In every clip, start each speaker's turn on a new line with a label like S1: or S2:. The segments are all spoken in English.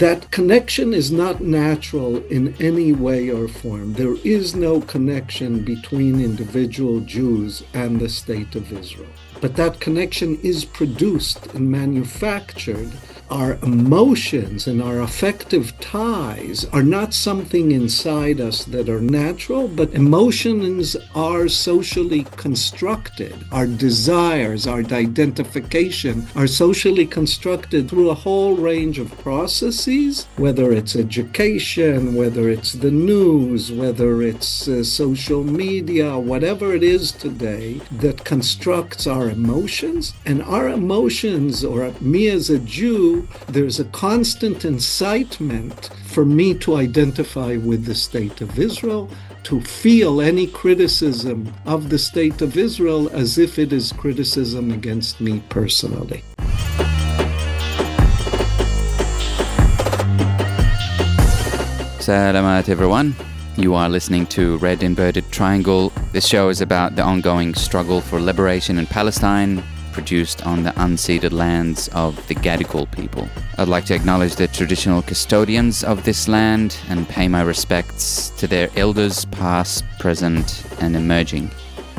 S1: that connection is not natural in any way or form. There is no connection between individual Jews and the state of Israel. But that connection is produced and manufactured. Our emotions and our affective ties are not something inside us that are natural, but emotions are socially constructed. Our desires, our identification are socially constructed through a whole range of processes, whether it's education, whether it's the news, whether it's social media, whatever it is today that constructs our emotions. And our emotions, or me as a Jew, there's a constant incitement for me to identify with the state of Israel, to feel any criticism of the state of Israel as if it is criticism against me personally.
S2: Salamat everyone. You are listening to Red Inverted Triangle. This show is about the ongoing struggle for liberation in Palestine, produced on the unceded lands of the Gadigal people. I'd like to acknowledge the traditional custodians of this land and pay my respects to their elders past, present and emerging.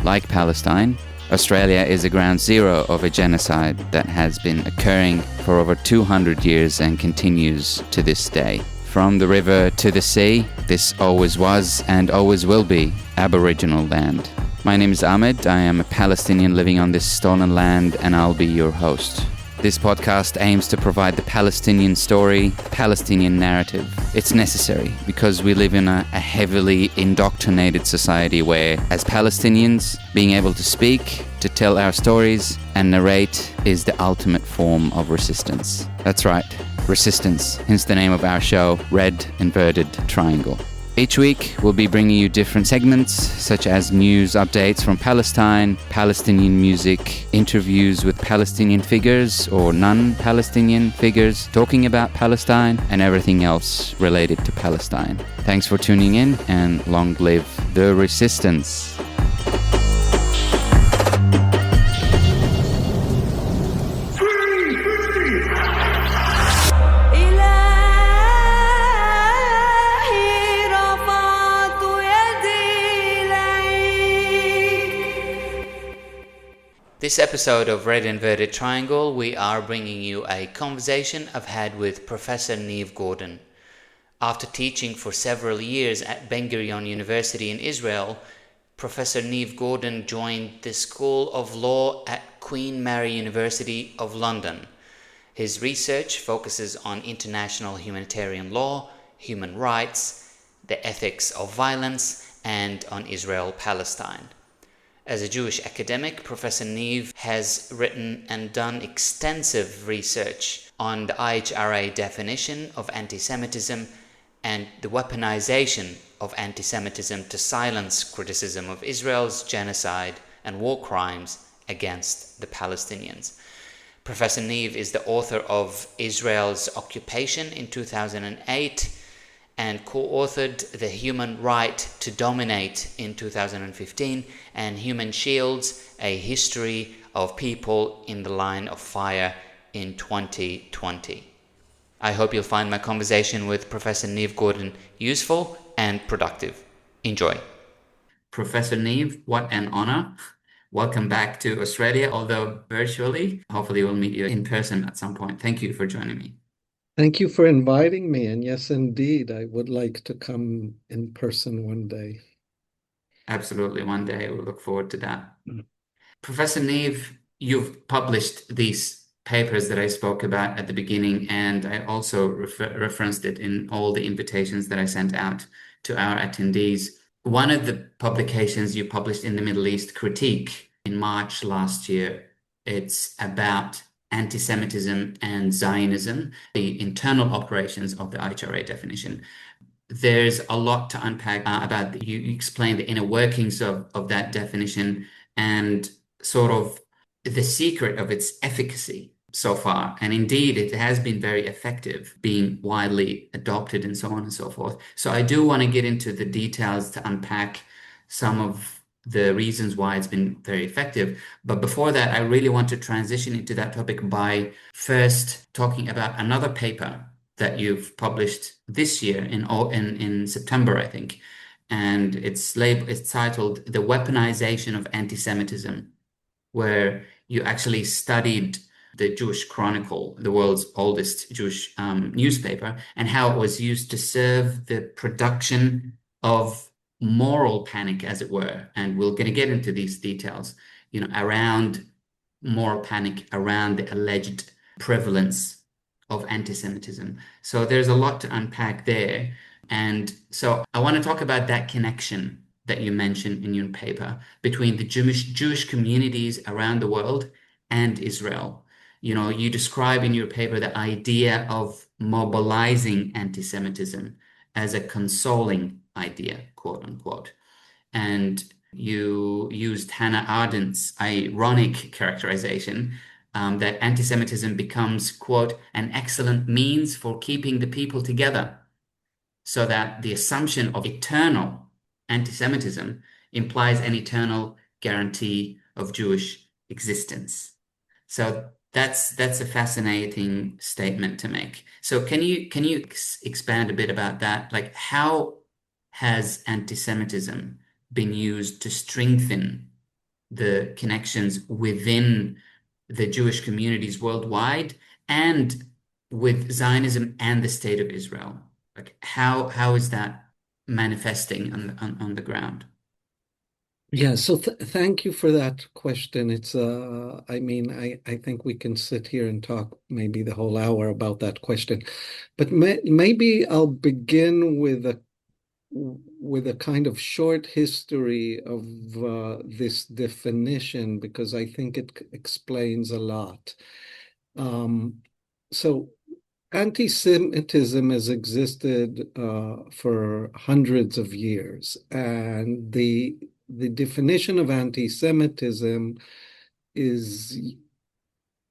S2: Like Palestine, Australia is a ground zero of a genocide that has been occurring for over 200 years and continues to this day. From the river to the sea, this always was and always will be Aboriginal land. My name is Ahmed. I am a Palestinian living on this stolen land, and I'll be your host. This podcast aims to provide the Palestinian story, Palestinian narrative. It's necessary because we live in a heavily indoctrinated society where, as Palestinians, being able to speak, to tell our stories, and narrate is the ultimate form of resistance. That's right, resistance, hence the name of our show, Red Inverted Triangle. Each week, we'll be bringing you different segments, such as news updates from Palestine, Palestinian music, interviews with Palestinian figures or non-Palestinian figures talking about Palestine, and everything else related to Palestine. Thanks for tuning in, and long live the resistance. This episode of Red Inverted Triangle, we are bringing you a conversation I've had with Professor Neve Gordon. After teaching for several years at Ben Gurion University in Israel, Professor Neve Gordon joined the School of Law at Queen Mary University of London. His research focuses on international humanitarian law, human rights, the ethics of violence, and on Israel-Palestine. As a Jewish academic, Professor Neve has written and done extensive research on the IHRA definition of anti-Semitism and the weaponisation of anti-Semitism to silence criticism of Israel's genocide and war crimes against the Palestinians. Professor Neve is the author of Israel's Occupation in 2008 and co-authored The Human Right to Dominate in 2015 and Human Shields, A History of People in the Line of Fire in 2020. I hope you'll find my conversation with Professor Neve Gordon useful and productive. Enjoy. Professor Neve, what an honor. Welcome back to Australia, although virtually. Hopefully we'll meet you in person at some point. Thank you for joining me.
S1: Thank you for inviting me. And yes, indeed, I would like to come in person one day.
S2: Absolutely. One day. We'll look forward to that. Professor Neve, you've published these papers that I spoke about at the beginning, and I also referenced it in all the invitations that I sent out to our attendees. One of the publications you published in the Middle East, Critique, in March last year, it's about anti-Semitism and Zionism, the internal operations of the IHRA definition. There's a lot to unpack about. You explain the inner workings of that definition and sort of the secret of its efficacy so far. And indeed, it has been very effective, being widely adopted and so on and so forth. So I do want to get into the details to unpack some of the reasons why it's been very effective. But before that, I really want to transition into that topic by first talking about another paper that you've published this year in September, I think, and it's titled "The Weaponisation of Anti-Semitism," where you actually studied the Jewish Chronicle, the world's oldest Jewish newspaper, and how it was used to serve the production of moral panic, as it were. And we're going to get into these details, around moral panic, around the alleged prevalence of anti-Semitism. So there's a lot to unpack there. And so I want to talk about that connection that you mentioned in your paper between the Jewish communities around the world and Israel. You describe in your paper the idea of mobilizing anti-Semitism as a consoling idea, quote unquote. And you used Hannah Arendt's ironic characterization that anti-Semitism becomes, quote, an excellent means for keeping the people together, so that the assumption of eternal anti-Semitism implies an eternal guarantee of Jewish existence. So that's a fascinating statement to make. So can you expand a bit about that? Like, how has anti-Semitism been used to strengthen the connections within the Jewish communities worldwide and with Zionism and the State of Israel? Like, how is that manifesting on the ground?
S1: Yeah, so thank you for that question. I mean, I think we can sit here and talk maybe the whole hour about that question, but maybe I'll begin with a kind of short history of this definition because I think it explains a lot. Um, so anti-Semitism has existed for hundreds of years, and the definition of anti-Semitism is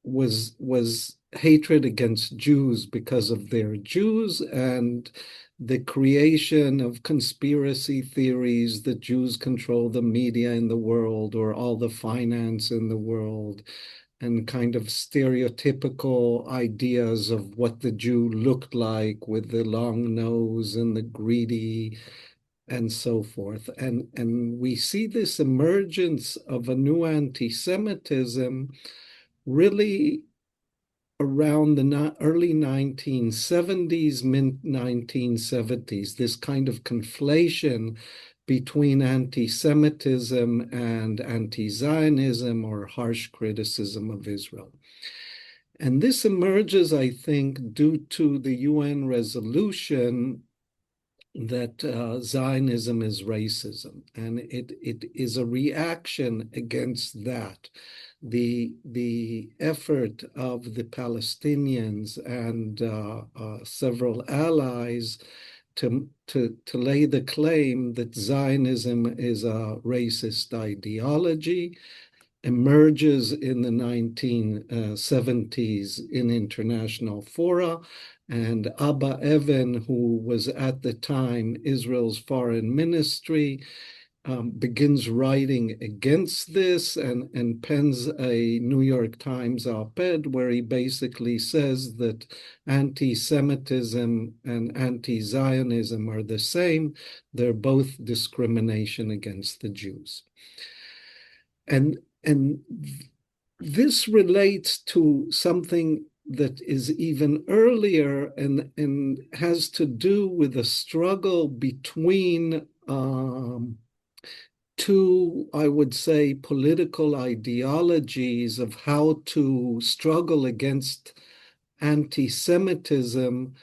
S1: was hatred against Jews because of their Jews and the creation of conspiracy theories that Jews control the media in the world or all the finance in the world, and kind of stereotypical ideas of what the Jew looked like with the long nose and the greedy and so forth. And we see this emergence of a new anti-Semitism really around the early 1970s, mid 1970s, this kind of conflation between anti-Semitism and anti-Zionism or harsh criticism of Israel. And this emerges, I think, due to the UN resolution that Zionism is racism, and it is a reaction against that. The effort of the Palestinians and several allies to lay the claim that Zionism is a racist ideology emerges in the 1970s in international fora. And Abba Evan, who was at the time Israel's foreign ministry, begins writing against this and pens a New York Times op-ed where he basically says that anti-Semitism and anti-Zionism are the same. They're both discrimination against the Jews. And this relates to something that is even earlier and has to do with a struggle between two, I would say, political ideologies of how to struggle against anti-Semitism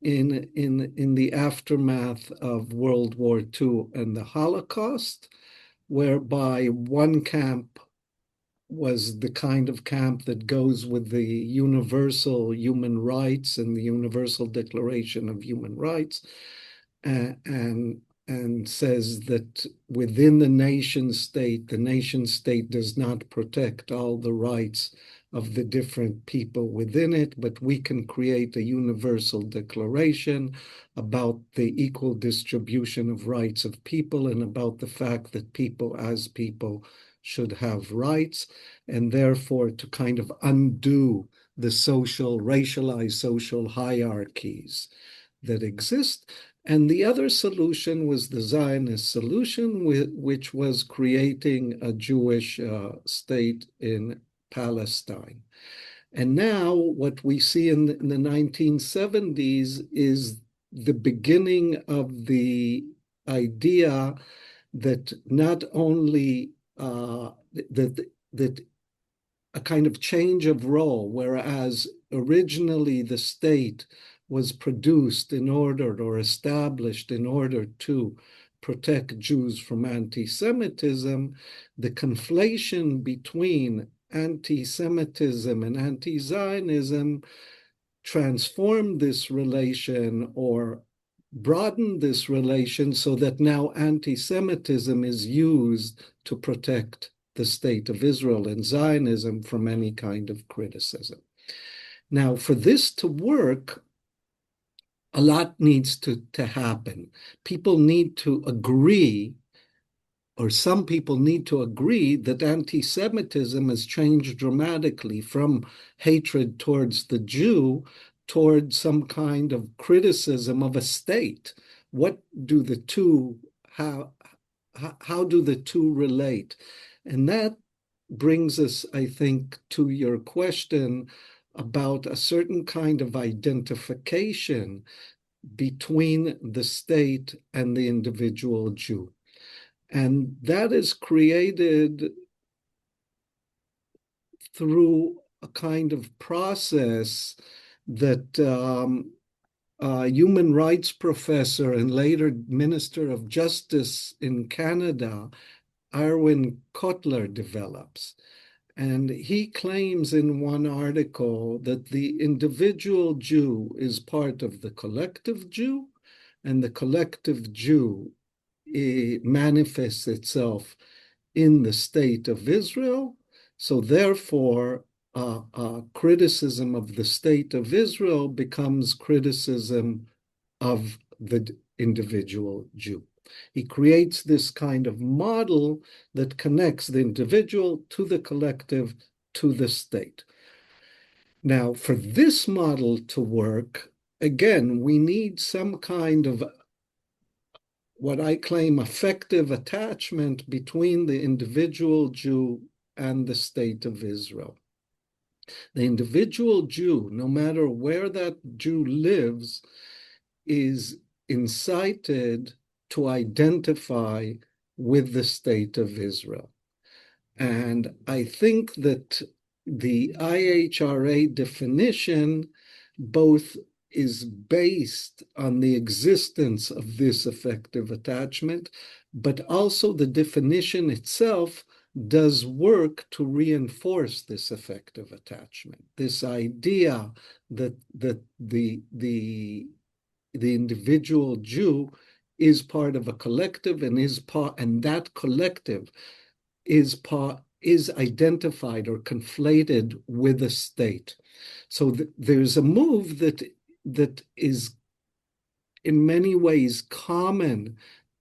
S1: in the aftermath of World War II and the Holocaust, whereby one camp was the kind of camp that goes with the universal human rights and the Universal Declaration of Human Rights, and says that within the nation state does not protect all the rights of the different people within it, but we can create a universal declaration about the equal distribution of rights of people and about the fact that people as people should have rights, and therefore to kind of undo the racialized social hierarchies that exist. And the other solution was the Zionist solution, which was creating a Jewish state in Palestine. And now what we see in the 1970s is the beginning of the idea that not only that a kind of change of role, whereas originally the state was produced in order or established in order to protect Jews from anti-Semitism, the conflation between anti-Semitism and anti-Zionism transformed this relation or broadened this relation so that now anti-Semitism is used to protect the state of Israel and Zionism from any kind of criticism. Now, for this to work, a lot needs to happen. People need to agree, or some people need to agree, that anti-Semitism has changed dramatically from hatred towards the Jew towards some kind of criticism of a state. What do the two, how do the two relate? And that brings us, I think, to your question about a certain kind of identification between the state and the individual Jew. And that is created through a kind of process that human rights professor and later Minister of Justice in Canada, Arwin Kotler, develops. And he claims in one article that the individual Jew is part of the collective Jew, and the collective Jew manifests itself in the state of Israel. So therefore, criticism of the state of Israel becomes criticism of the individual Jew. He creates this kind of model that connects the individual to the collective to the state. Now, for this model to work, again, we need some kind of what I claim effective attachment between the individual Jew and the state of Israel. The individual Jew, no matter where that Jew lives, is incited to identify with the state of Israel. And I think that the IHRA definition both is based on the existence of this effective attachment, but also the definition itself does work to reinforce this effective attachment, this idea that the individual Jew is part of a collective and that collective is identified or conflated with a state. So there's a move that is in many ways common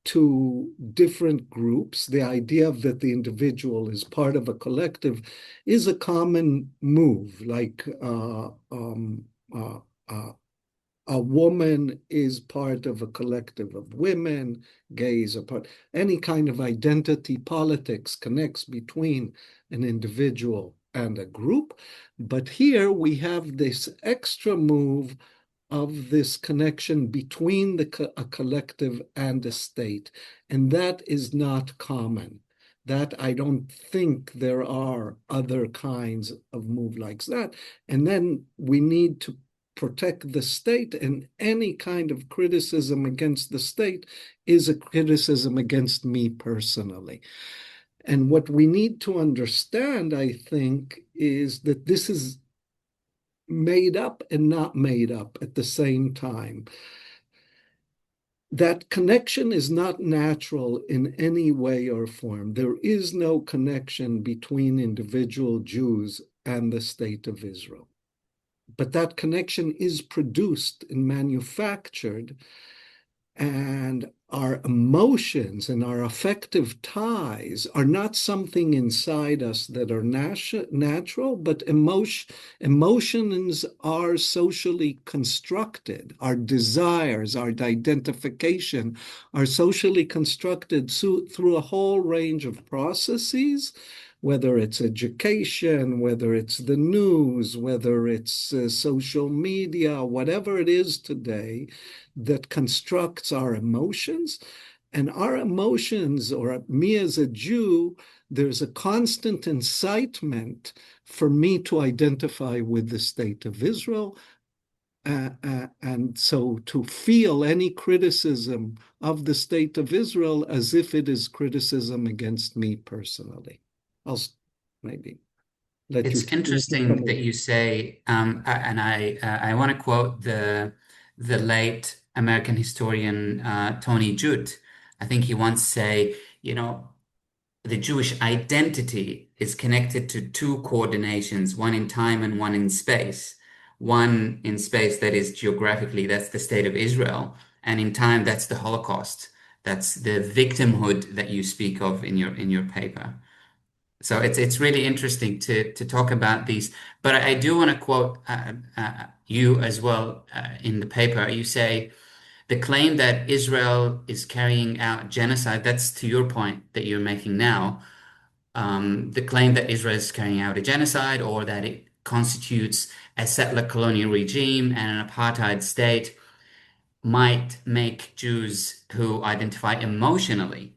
S1: to different groups. The idea that the individual is part of a collective is a common move, like a woman is part of a collective of women, gays are part. Any kind of identity politics connects between an individual and a group. But here we have this extra move of this connection between a collective and a state. And that is not common. That I don't think there are other kinds of move like that. And then we need to protect the state, and any kind of criticism against the state is a criticism against me personally. And what we need to understand, I think, is that this is made up and not made up at the same time. That connection is not natural in any way or form. There is no connection between individual Jews and the state of Israel. But that connection is produced and manufactured, and our emotions and our affective ties are not something inside us that are natural, but emotions are socially constructed. Our desires, our identification are socially constructed through a whole range of processes, whether it's education, whether it's the news, whether it's social media, whatever it is today that constructs our emotions. And our emotions, or me as a Jew, there's a constant incitement for me to identify with the state of Israel. And so to feel any criticism of the state of Israel as if it is criticism against me personally. I'll maybe let you
S2: It's interesting that you say, and I want to quote the late American historian Tony Judt. I think he once say, the Jewish identity is connected to two coordinations, one in time and one in space. One in space that is geographically, that's the state of Israel, and in time, that's the Holocaust. That's the victimhood that you speak of in your paper. So it's really interesting to talk about these. But I do want to quote you as well in the paper. You say the claim that Israel is carrying out genocide. That's to your point that you're making now. The claim that Israel is carrying out a genocide or that it constitutes a settler colonial regime and an apartheid state might make Jews who identify emotionally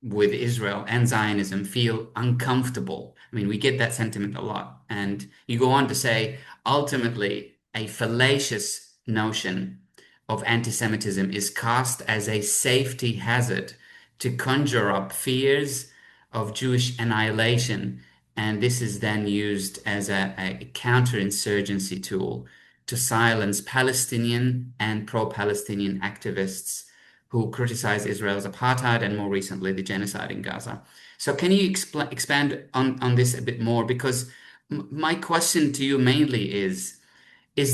S2: with Israel and Zionism feel uncomfortable. I mean, we get that sentiment a lot. And you go on to say, ultimately, a fallacious notion of anti-Semitism is cast as a safety hazard to conjure up fears of Jewish annihilation. And this is then used as a counterinsurgency tool to silence Palestinian and pro-Palestinian activists who criticize Israel's apartheid and more recently the genocide in Gaza. So can you expand on this a bit more? Because my question to you mainly is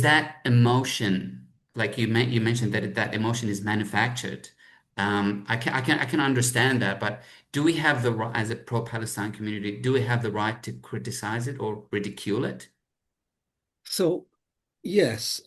S2: that emotion, like you mentioned that emotion is manufactured. I can understand that, but do we have the right, as a pro-Palestine community, do we have the right to criticize it or ridicule it?
S1: So, yes.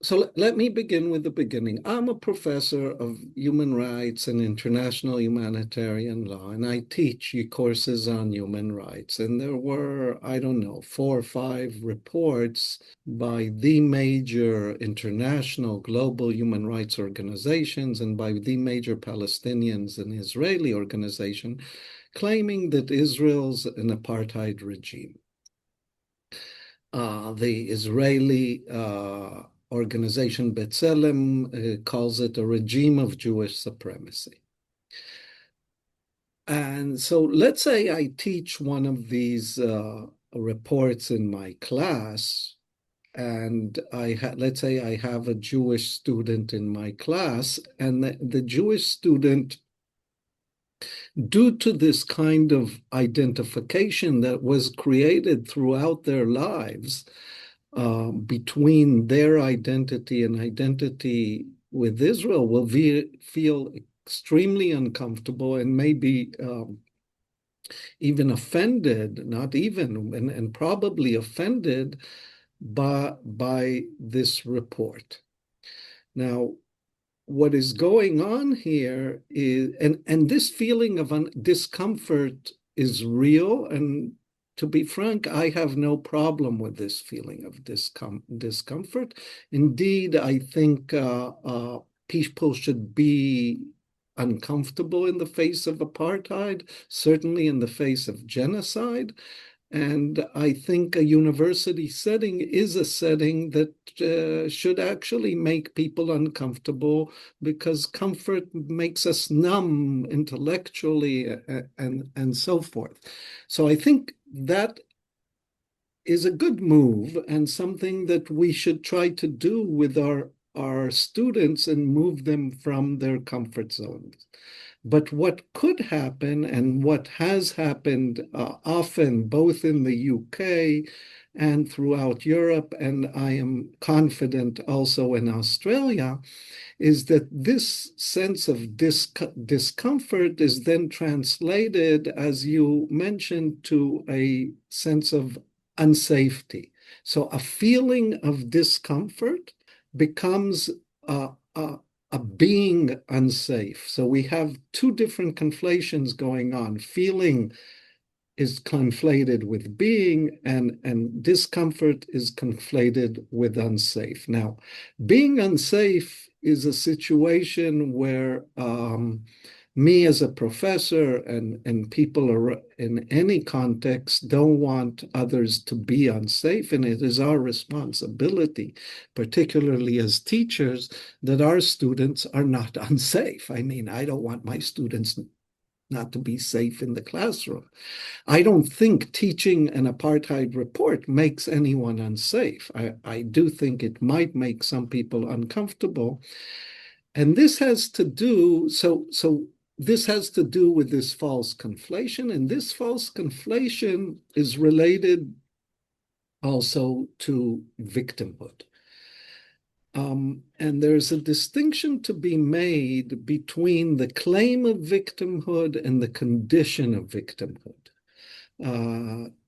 S1: So let me begin with the beginning. I'm a professor of human rights and international humanitarian law, and I teach courses on human rights. And there were, I don't know, 4 or 5 reports by the major international global human rights organizations and by the major Palestinians and Israeli organization claiming that Israel's an apartheid regime. The Israeli organization B'Tselem calls it a regime of Jewish supremacy. And so let's say I teach one of these reports in my class, and let's say I have a Jewish student in my class, and the Jewish student, due to this kind of identification that was created throughout their lives, between their identity and identity with Israel, will feel extremely uncomfortable and maybe even offended, not even, and probably offended by this report. Now, what is going on here is, and this feeling of discomfort is real. And to be frank, I have no problem with this feeling of discomfort. Indeed, I think people should be uncomfortable in the face of apartheid, certainly in the face of genocide. And I think a university setting is a setting that should actually make people uncomfortable, because comfort makes us numb intellectually and so forth. So I think that is a good move and something that we should try to do with our students and move them from their comfort zones. But what could happen and what has happened often, both in the UK and throughout Europe, and I am confident also in Australia, is that this sense of discomfort is then translated, as you mentioned, to a sense of unsafety. So a feeling of discomfort becomes a being unsafe. So we have two different conflations going on. Feeling is conflated with being, and discomfort is conflated with unsafe. Now, being unsafe is a situation where me as a professor and people are in any context don't want others to be unsafe, and it is our responsibility, particularly as teachers, that our students are not unsafe. I mean, I don't want my students not to be safe in the classroom. I don't think teaching an apartheid report makes anyone unsafe. I do think it might make some people uncomfortable. And this has to do, this has to do with this false conflation. And this false conflation is related also to victimhood. And there's a distinction to be made between the claim of victimhood and the condition of victimhood.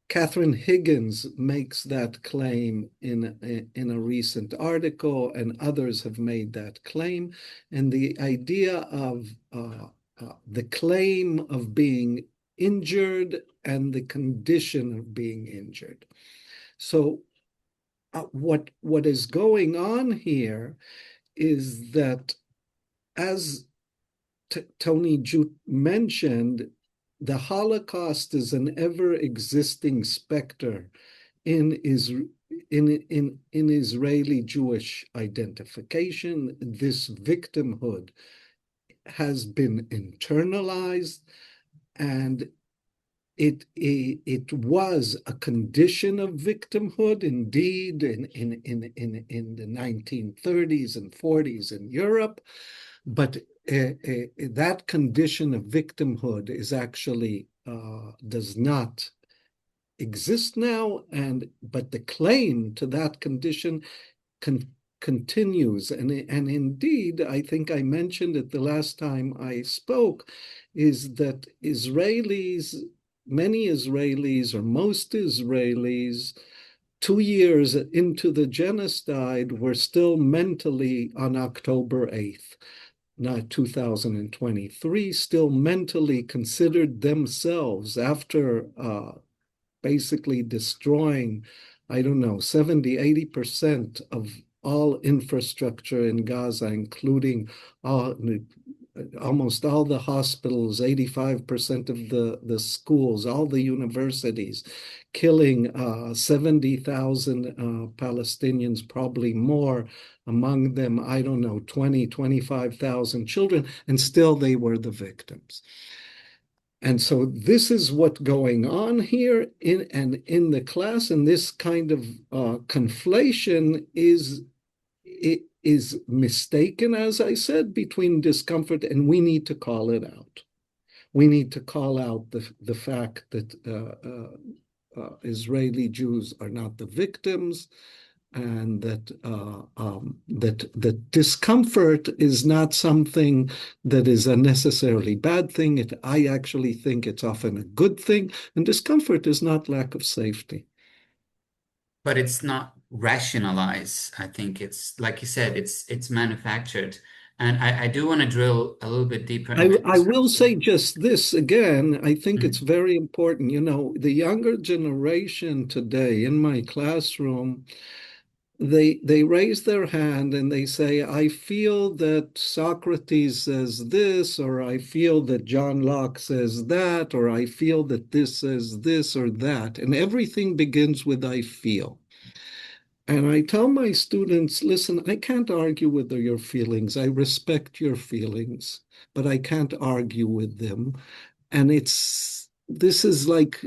S1: Catherine Higgins makes that claim in a recent article, and others have made that claim. And the idea of the claim of being injured and the condition of being injured. So what is going on here is that, as Tony Jute mentioned, the Holocaust is an ever-existing specter in Israeli Jewish identification. This victimhood has been internalized, and it was a condition of victimhood indeed in the 1930s and 40s in Europe, but that condition of victimhood is actually does not exist now, but the claim to that condition continues, and indeed, I think I mentioned it the last time I spoke, is that many Israelis, or most Israelis, 2 years into the genocide, were still mentally on October 8th. Now 2023, still mentally considered themselves, after basically destroying, I don't know, 70-80% of all infrastructure in Gaza, including almost all the hospitals, 85% of the schools, all the universities, killing 70,000 Palestinians, probably more, among them, I don't know, 25,000 children, and still they were the victims. And so this is what's going on here in the class, and this kind of conflation is mistaken, as I said, between discomfort, and we need to call it out. We need to call out the fact that Israeli Jews are not the victims, and that discomfort is not something that is a necessarily bad thing. I actually think it's often a good thing, and discomfort is not lack of safety.
S3: But it's not rationalized. I think it's, like you said, it's manufactured. And I do want to drill a little bit deeper into
S1: I
S3: this.
S1: will say just this again. I think it's
S3: Mhm.
S1: very important. You know, the younger generation today in my classroom, they raise their hand and they say, I feel that Socrates says this, or I feel that John Locke says that, or I feel that this says this or that. And everything begins with I feel. And I tell my students, listen, I can't argue with your feelings. I respect your feelings, but I can't argue with them. And this is like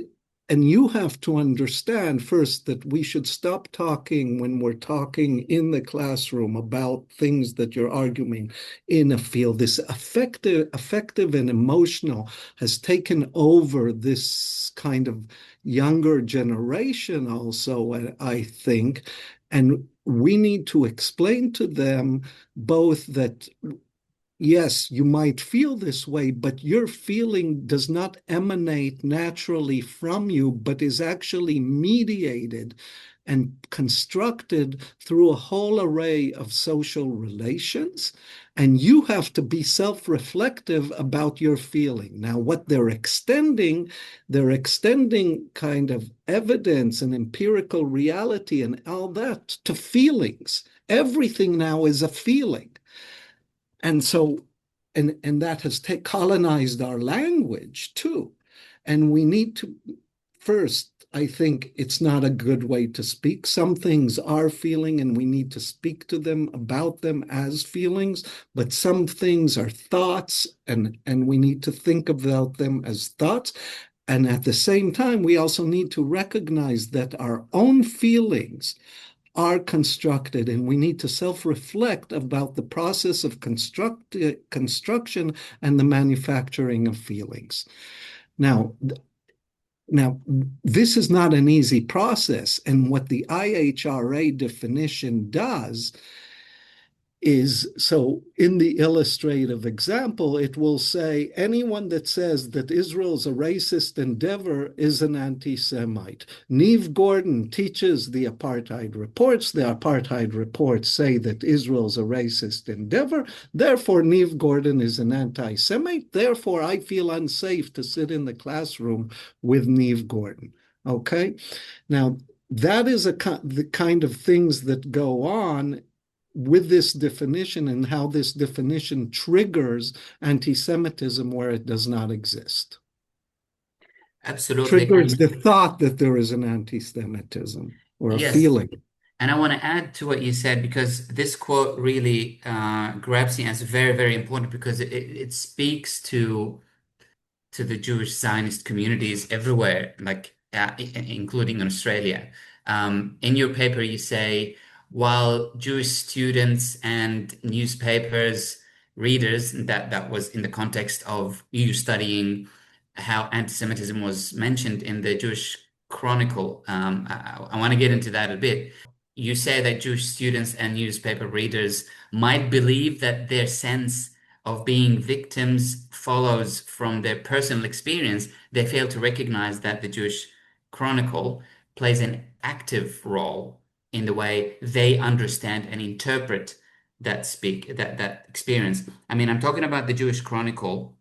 S1: And you have to understand first that we should stop talking when we're talking in the classroom about things that you're arguing in a field. This affective and emotional has taken over this kind of younger generation also, I think. And we need to explain to them both that yes, you might feel this way, but your feeling does not emanate naturally from you, but is actually mediated and constructed through a whole array of social relations. And you have to be self-reflective about your feeling. Now, what they're extending kind of evidence and empirical reality and all that to feelings. Everything now is a feeling. And so, and that has colonized our language too. And we need to, first, I think it's not a good way to speak. Some things are feeling, and we need to speak to them about them as feelings, but some things are thoughts, and we need to think about them as thoughts. And at the same time, we also need to recognize that our own feelings are constructed, and we need to self-reflect about the process of construction and the manufacturing of feelings. Now, this is not an easy process, and what the IHRA definition does is, so in the illustrative example, it will say anyone that says that Israel's a racist endeavor is an anti-Semite. Neve Gordon teaches the apartheid reports. The apartheid reports say that Israel's a racist endeavor. Therefore, Neve Gordon is an anti-Semite. Therefore, I feel unsafe to sit in the classroom with Neve Gordon. Okay? Now, that is the kind of things that go on with this definition, and how this definition triggers anti-Semitism where it does not exist.
S3: Absolutely.
S1: Triggers the thought that there is an anti-Semitism or a
S3: Yes.
S1: feeling.
S3: And I want to add to what you said, because this quote really grabs me as very, very important, because it speaks to the Jewish Zionist communities everywhere, like including in Australia. In your paper, you say, while Jewish students and newspapers readers, that was in the context of you studying how anti-Semitism was mentioned in the Jewish Chronicle. I want to get into that a bit. You say that Jewish students and newspaper readers might believe that their sense of being victims follows from their personal experience. They fail to recognize that the Jewish Chronicle plays an active role in the way they understand and interpret that experience. I mean, I'm talking about the Jewish Chronicle,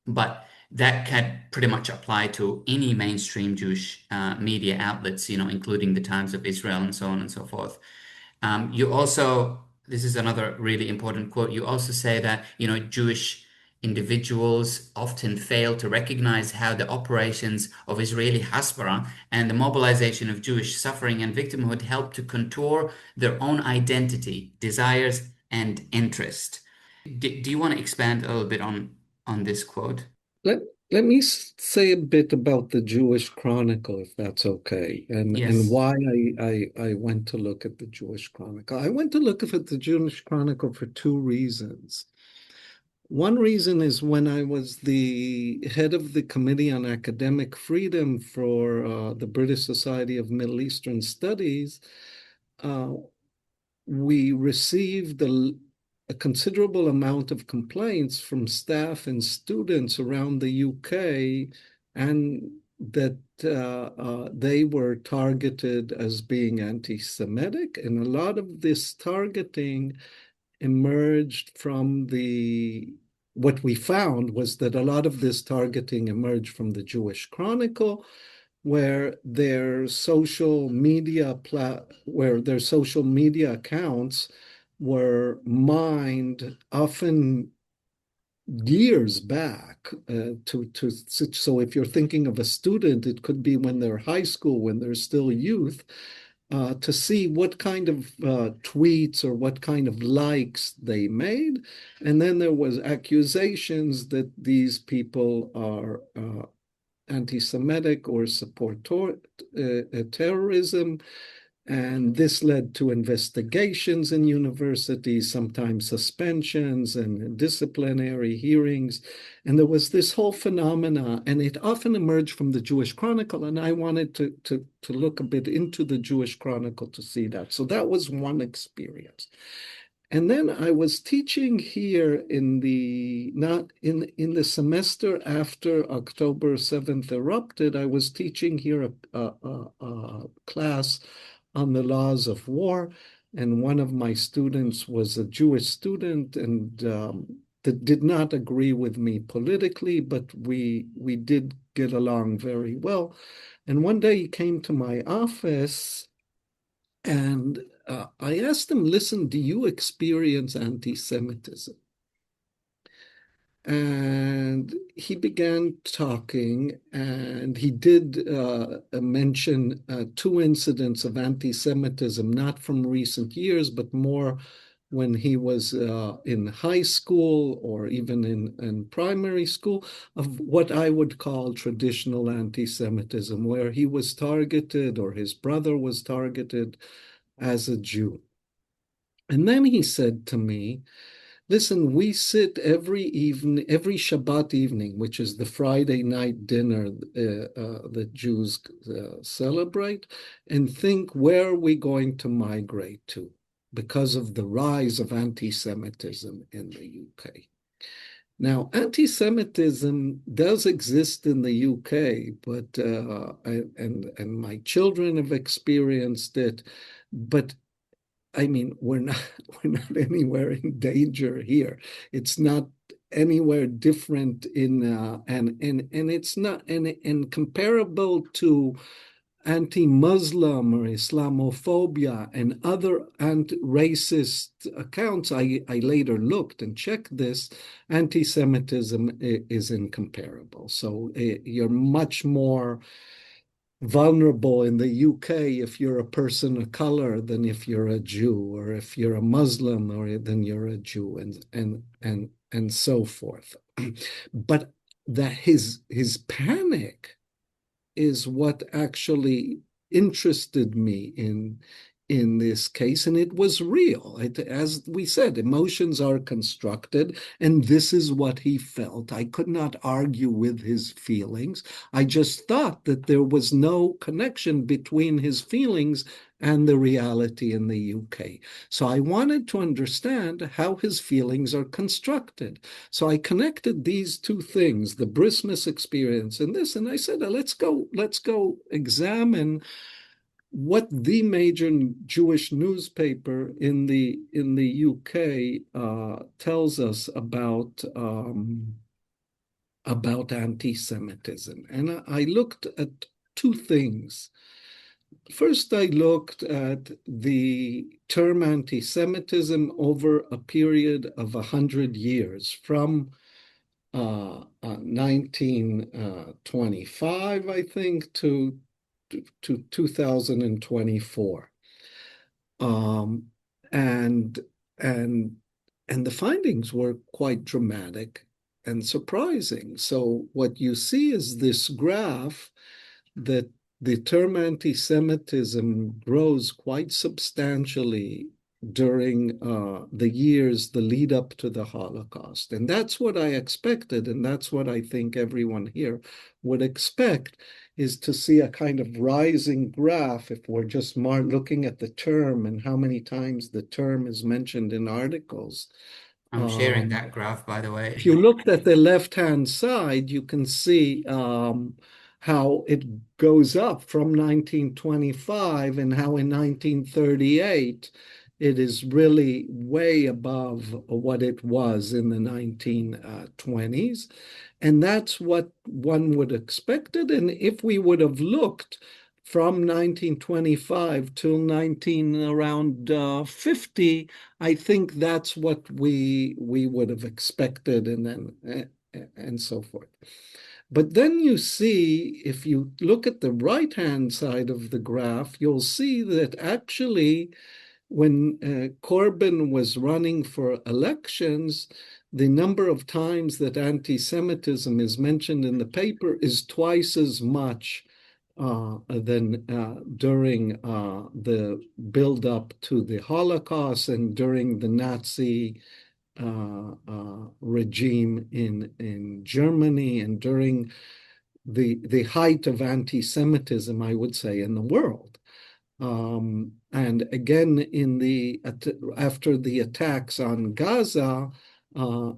S3: but that can pretty much apply to any mainstream Jewish media outlets, including the Times of Israel and so on and so forth. You also, this is another really important quote. You also say that, Jewish individuals often fail to recognize how the operations of Israeli Hasbara and the mobilization of Jewish suffering and victimhood help to contour their own identity, desires, and interest. Do you want to expand a little bit on this quote?
S1: Let me say a bit about the Jewish Chronicle, if that's okay, and
S3: Yes.
S1: why I went to look at the Jewish Chronicle. I went to look at the Jewish Chronicle for two reasons. One reason is when I was the head of the Committee on Academic Freedom for the British Society of Middle Eastern Studies, we received a considerable amount of complaints from staff and students around the UK, and that they were targeted as being anti-Semitic. And a lot of this targeting emerged from what we found was that a lot of this targeting emerged from the Jewish Chronicle, where their social media accounts were mined often years back so if you're thinking of a student, it could be when they're high school, when they're still youth, to see what kind of tweets or what kind of likes they made. And then there was accusations that these people are anti-Semitic or support terrorism. And this led to investigations in universities, sometimes suspensions and disciplinary hearings. And there was this whole phenomena, and it often emerged from the Jewish Chronicle. And I wanted to look a bit into the Jewish Chronicle to see that. So that was one experience. And then I was teaching here in the not in the semester after October 7th erupted. I was teaching here a class on the laws of war, and one of my students was a Jewish student, and that did not agree with me politically, but we did get along very well. And one day he came to my office, and I asked him, listen, do you experience anti-Semitism? And he began talking, and he did mention two incidents of anti-Semitism, not from recent years, but more when he was in high school or even in primary school, of what I would call traditional anti-Semitism, where he was targeted or his brother was targeted as a Jew. And then he said to me, listen, we sit every evening, every Shabbat evening, which is the Friday night dinner that Jews celebrate, and think, where are we going to migrate to because of the rise of anti-Semitism in the UK? Now, anti-Semitism does exist in the UK, but and my children have experienced it, but I mean, we're not anywhere in danger here. It's not anywhere different in and it's not and comparable to anti-Muslim or Islamophobia and other anti-racist accounts. I later looked and checked this. Anti-Semitism is incomparable. So you're much more vulnerable in the UK if you're a person of color than if you're a Jew, or if you're a Muslim or then you're a Jew, and so forth. But that his panic is what actually interested me in this case, and it was real. As we said, emotions are constructed, and this is what he felt. I could not argue with his feelings. I just thought that there was no connection between his feelings and the reality in the UK. So I wanted to understand how his feelings are constructed. So I connected these two things, the Brismas experience and this, and I said, let's go examine what the major Jewish newspaper in the UK tells us about anti-Semitism. And I looked at two things. First, I looked at the term anti-Semitism over a period of 100 years, from 1925, I think, to 2024. And the findings were quite dramatic and surprising. So what you see is this graph that the term anti-Semitism grows quite substantially during the years, the lead up to the Holocaust. And that's what I expected, and that's what I think everyone here would expect, is to see a kind of rising graph if we're just looking at the term and how many times the term is mentioned in articles.
S3: I'm sharing that graph, by the way.
S1: If you looked at the left-hand side, you can see how it goes up from 1925 and how in 1938 it is really way above what it was in the 1920s. And that's what one would expect it. And if we would have looked from 1925 till around 50, I think that's what we would have expected, and then and so forth. But then you see, if you look at the right-hand side of the graph, you'll see that actually Corbyn was running for elections, the number of times that anti-Semitism is mentioned in the paper is twice as much than during the build-up to the Holocaust and during the Nazi regime in Germany and during the height of anti-Semitism, I would say, in the world. And again, after the attacks on Gaza,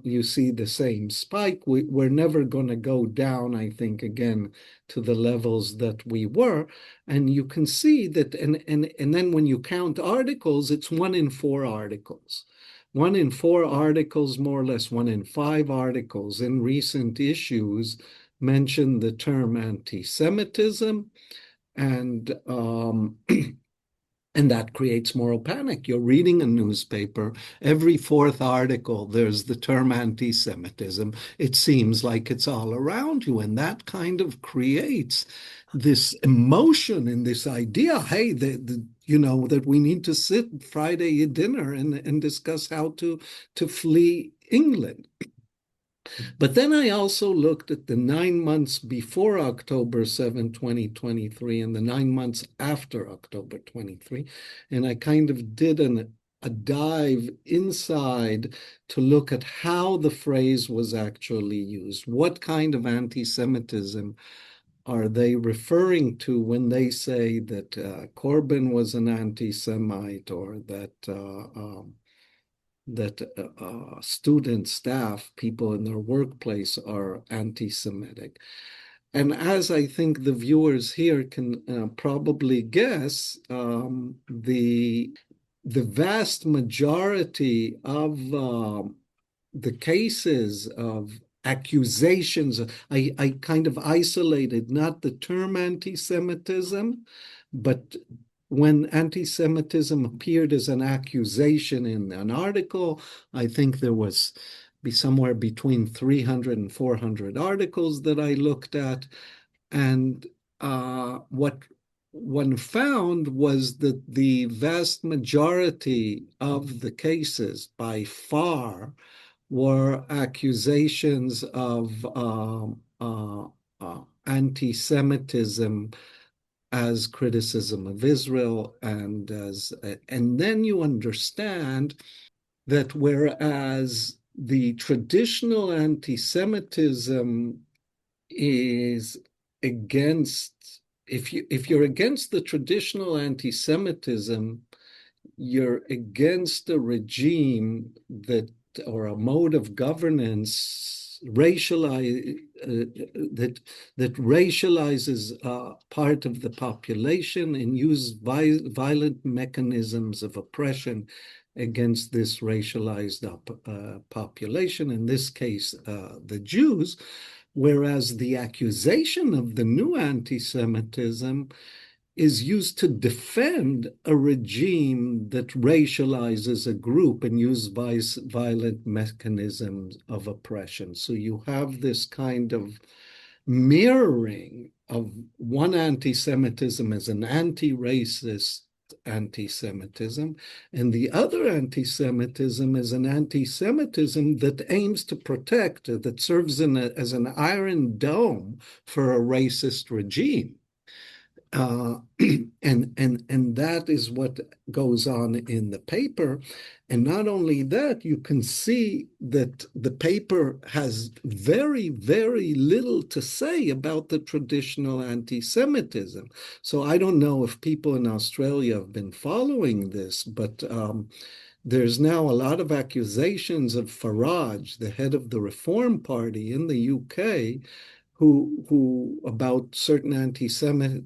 S1: you see the same spike. We're never going to go down, I think, again to the levels that we were. And you can see that, and then when you count articles, it's 1 in 4 articles. 1 in 4 articles, more or less 1 in 5 articles in recent issues mention the term anti-Semitism. And and that creates moral panic. You're reading a newspaper, every 4th article, there's the term anti-Semitism. It seems like it's all around you, and that kind of creates this emotion and this idea, hey, that we need to sit Friday at dinner and discuss how to flee England. But then I also looked at the 9 months before October 7, 2023, and the 9 months after October 23, and I kind of did a dive inside to look at how the phrase was actually used. What kind of anti-Semitism are they referring to when they say that Corbyn was an anti-Semite, or that students, staff, people in their workplace are anti-Semitic. And as I think the viewers here can probably guess, the vast majority of the cases of accusations, I kind of isolated not the term anti-Semitism, but when anti-Semitism appeared as an accusation in an article, I think there was somewhere between 300 and 400 articles that I looked at. And what one found was that the vast majority of the cases, by far, were accusations of anti-Semitism as criticism of Israel, and then you understand that whereas the traditional anti-Semitism is against, if you're against the traditional anti-Semitism, you're against a regime that, or a mode of governance that racializes part of the population and uses violent mechanisms of oppression against this racialized population, in this case, the Jews, whereas the accusation of the new anti-Semitism is used to defend a regime that racializes a group and uses violent mechanisms of oppression. So you have this kind of mirroring of one anti-Semitism as an anti-racist anti-Semitism, and the other anti-Semitism is an anti-Semitism that aims to protect, that serves as an iron dome for a racist regime. And that is what goes on in the paper. And not only that, you can see that the paper has very, very little to say about the traditional anti-Semitism. So I don't know if people in Australia have been following this, but there's now a lot of accusations of Farage, the head of the Reform Party in the UK, who about certain anti-Semitic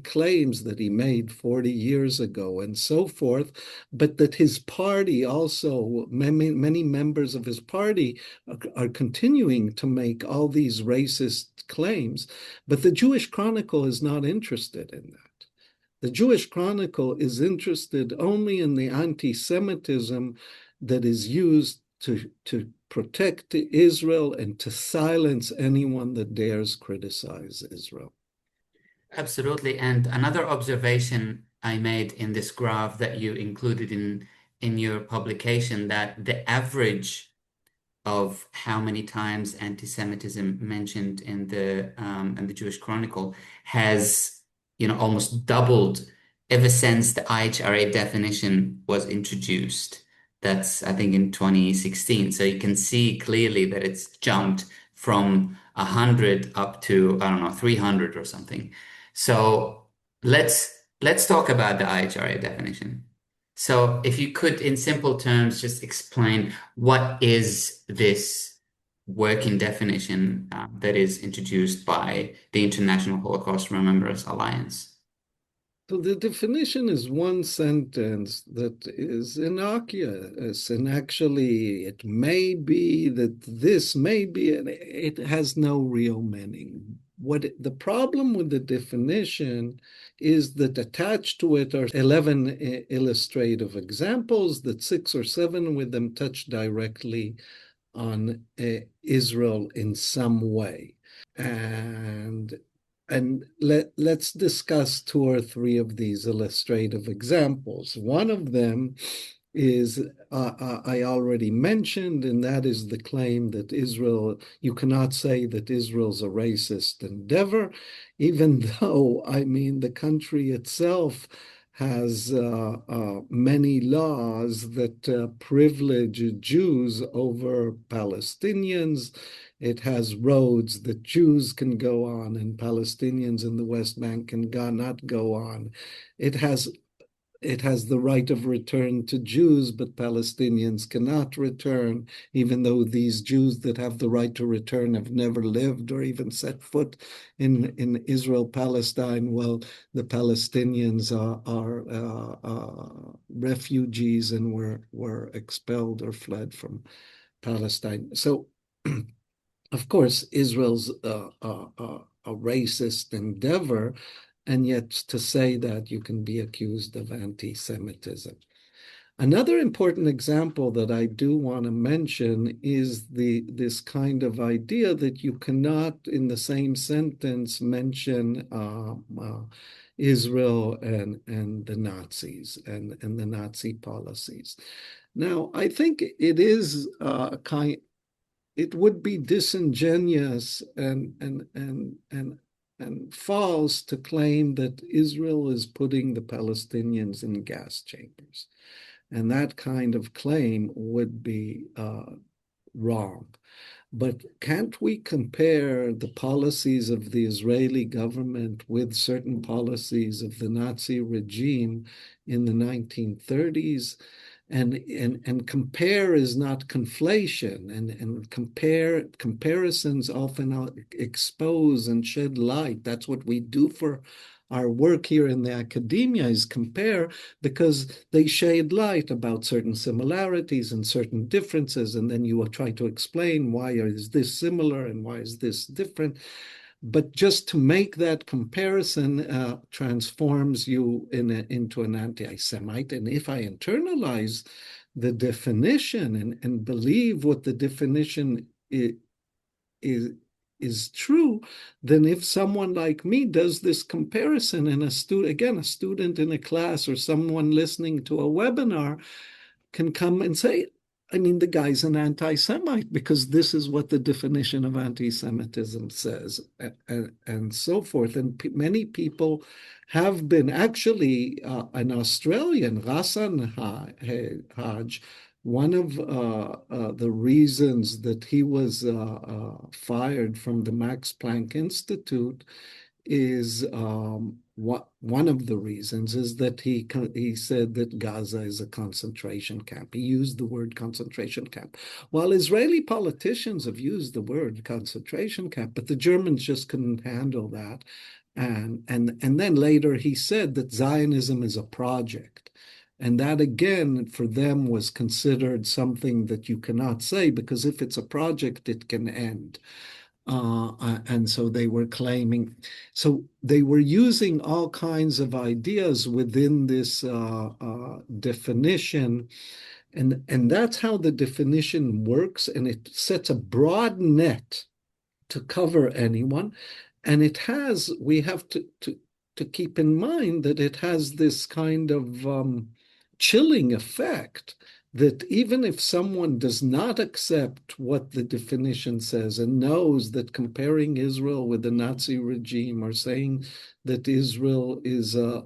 S1: claims that he made 40 years ago and so forth, but that his party also, many members of his party are continuing to make all these racist claims. But the Jewish Chronicle is not interested in that. The Jewish Chronicle is interested only in the anti-Semitism that is used to protect Israel and to silence anyone that dares criticize Israel.
S3: Absolutely. And another observation I made in this graph that you included in your publication, that the average of how many times anti-Semitism mentioned in the Jewish Chronicle has, almost doubled ever since the IHRA definition was introduced. That's, I think, in 2016. So you can see clearly that it's jumped from 100 up to, I don't know, 300 or something. So let's talk about the IHRA definition. So if you could, in simple terms, just explain what is this working definition that is introduced by the International Holocaust Remembrance Alliance.
S1: So the definition is one sentence that is innocuous, and actually it may be that this may be, and it has no real meaning. The problem with the definition is that attached to it are 11 illustrative examples, that 6 or 7 with them touch directly on Israel in some way. And let's discuss 2 or 3 of these illustrative examples. One of them is I already mentioned, and that is the claim that you cannot say that Israel's a racist endeavor, even though, the country itself has many laws that privilege Jews over Palestinians. It has roads that Jews can go on and Palestinians in the West Bank can not go on. It has the right of return to Jews, but Palestinians cannot return, even though these Jews that have the right to return have never lived or even set foot in Israel, Palestine. Well, the Palestinians are refugees and were expelled or fled from Palestine. So, of course, Israel's a racist endeavor, and yet to say that you can be accused of anti-Semitism. Another important example that I do want to mention is this kind of idea that you cannot, in the same sentence, mention Israel and the Nazis and the Nazi policies. Now, I think it would be disingenuous and false to claim that Israel is putting the Palestinians in gas chambers. And that kind of claim would be wrong. But can't we compare the policies of the Israeli government with certain policies of the Nazi regime in the 1930s? And compare is not conflation, and comparisons often expose and shed light. That's what we do for our work here in the academia, is compare, because they shed light about certain similarities and certain differences, and then you will try to explain why is this similar and why is this different. But just to make that comparison transforms you into an anti-Semite. And if I internalize the definition and believe what the definition is true, then if someone like me does this comparison, and a student in a class or someone listening to a webinar can come and say, the guy's an anti-Semite because this is what the definition of anti-Semitism says, and so forth. And many people have been, actually, an Australian, Ghassan Haj, one of the reasons that he was fired from the Max Planck Institute is one of the reasons is that he said that Gaza is a concentration camp. He used the word concentration camp. While Israeli politicians have used the word concentration camp, but the Germans just couldn't handle that. And then later he said that Zionism is a project. And that, again, for them was considered something that you cannot say, because if it's a project, it can end. And so they were claiming, so they were using all kinds of ideas within this definition. And that's how the definition works. And it sets a broad net to cover anyone. And we have to to keep in mind that it has this kind of chilling effect, that even if someone does not accept what the definition says and knows that comparing Israel with the Nazi regime or saying that Israel is a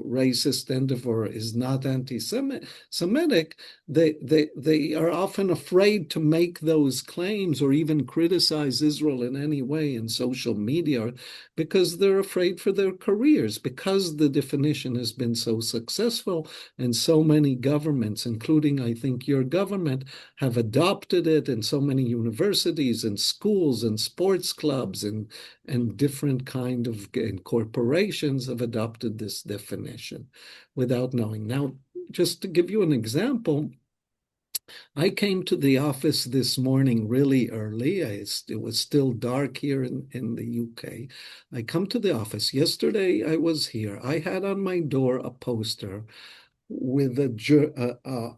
S1: racist endeavor is not anti-Semitic, they are often afraid to make those claims or even criticize Israel in any way in social media because they're afraid for their careers, because the definition has been so successful and so many governments, including, I think, your government, have adopted it, and so many universities and schools and sports clubs and different kind of and corporations have adopted this definition without knowing. Now, just to give you an example, I came to the office this morning really early. It was still dark here in the UK. I come to the office. Yesterday I was here. I had on my door a poster with a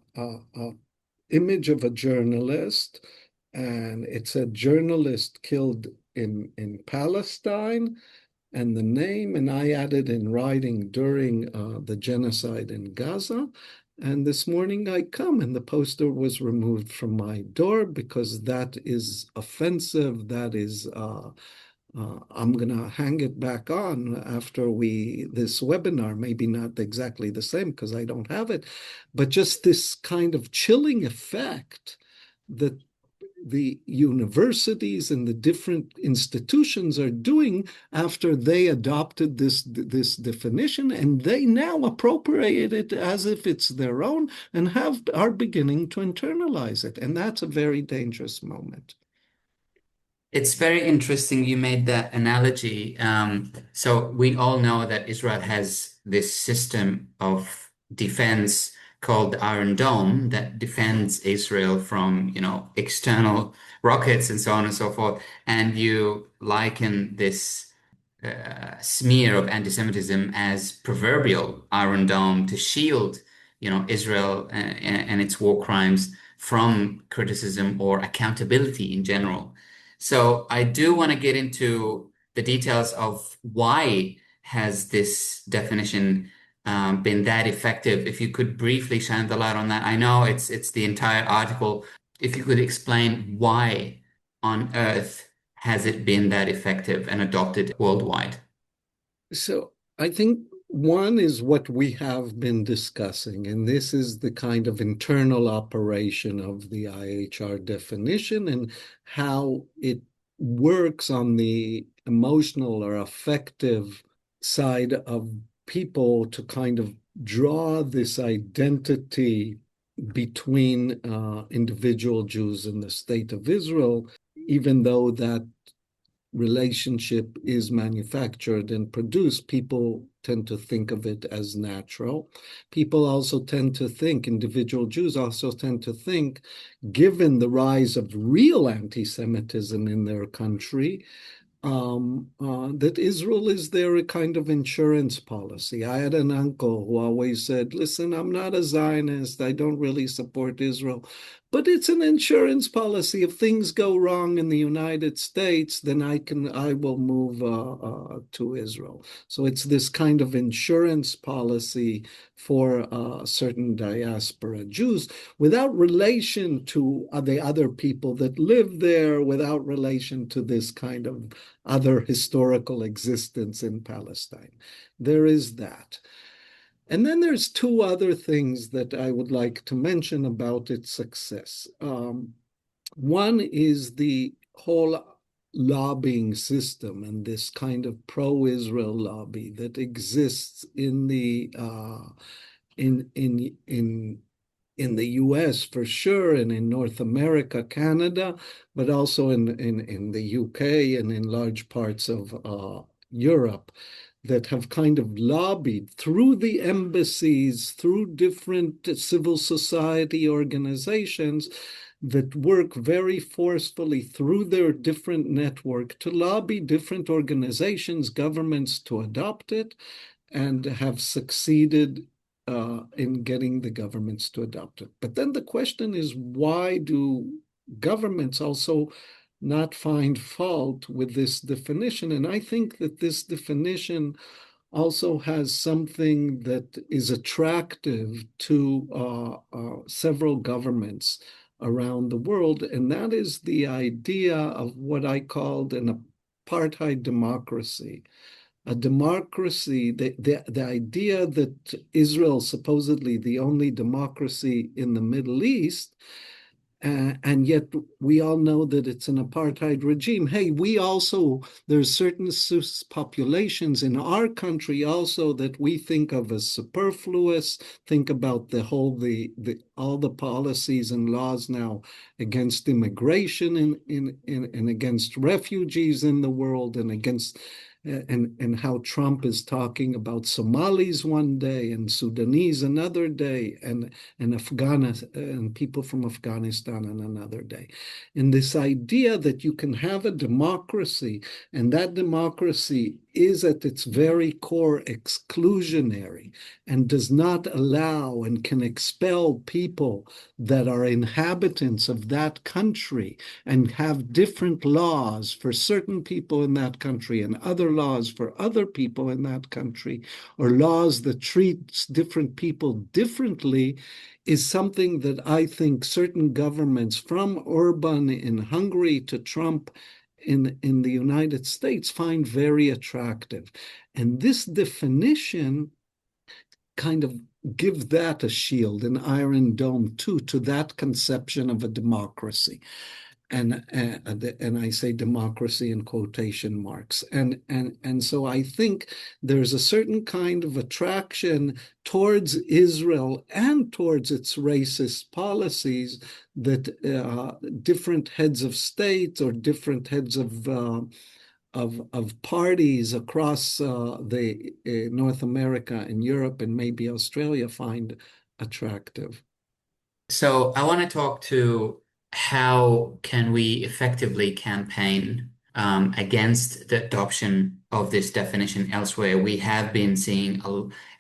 S1: image of a journalist, and it said journalist killed in Palestine, and the name, and I added in writing during the genocide in Gaza. And this morning I come and the poster was removed from my door because that is offensive. That is, I'm going to hang it back on after this webinar, maybe not exactly the same because I don't have it, but just this kind of chilling effect that the universities and the different institutions are doing after they adopted this definition, and they now appropriate it as if it's their own and are beginning to internalize it. And that's a very dangerous moment.
S3: It's very interesting you made that analogy. So we all know that Israel has this system of defense called the Iron Dome that defends Israel from, external rockets and so on and so forth. And you liken this smear of anti-Semitism as proverbial Iron Dome to shield, Israel and its war crimes from criticism or accountability in general. So I do want to get into the details of why has this definition been that effective. If you could briefly shine the light on that. I know it's the entire article. If you could explain why on earth has it been that effective and adopted worldwide?
S1: So I think one is what we have been discussing, and this is the kind of internal operation of the IHR definition and how it works on the emotional or affective side of people to kind of draw this identity between individual Jews and the state of Israel, even though that relationship is manufactured and produced, people tend to think of it as natural. People also tend to think, individual Jews also tend to think, given the rise of real anti-Semitism in their country, that Israel is their kind of insurance policy. I had an uncle who always said, listen, I'm not a Zionist. I don't really support Israel, but it's an insurance policy. If things go wrong in the United States, then I will move to Israel. So it's this kind of insurance policy for certain diaspora Jews without relation to the other people that live there, without relation to this kind of other historical existence in Palestine. There is that. And then there's two other things that I would like to mention about its success. One is the whole lobbying system and this kind of pro-Israel lobby that exists in the the US for sure, and in North America, Canada, but also in the UK and in large parts of Europe, that have kind of lobbied through the embassies, through different civil society organizations that work very forcefully through their different network to lobby different organizations, governments to adopt it, and have succeeded in getting the governments to adopt it. But then the question is, why do governments also not find fault with this definition? And I think that this definition also has something that is attractive to several governments around the world, and that is the idea of what I called an apartheid democracy. A democracy, the idea that Israel, supposedly the only democracy in the Middle East, and yet we all know that it's an apartheid regime. Hey, there's certain populations in our country also that we think of as superfluous. Think about all the policies and laws now against immigration and against refugees in the world and against and how Trump is talking about Somalis one day and Sudanese another day and and people from Afghanistan on another day. And this idea that you can have a democracy, and that democracy is at its very core exclusionary and does not allow and can expel people that are inhabitants of that country and have different laws for certain people in that country and other laws for other people in that country, or laws that treat different people differently, is something that I think certain governments, from Orban in Hungary to Trump in the United States, find very attractive. And this definition kind of gives that a shield, an iron dome too, to that conception of a democracy. And I say democracy in quotation marks. And so I think there's a certain kind of attraction towards Israel and towards its racist policies that different heads of state or different heads of parties across the North America and Europe and maybe Australia find attractive.
S3: So I want to talk to how can we effectively campaign against the adoption of this definition elsewhere. We have been seeing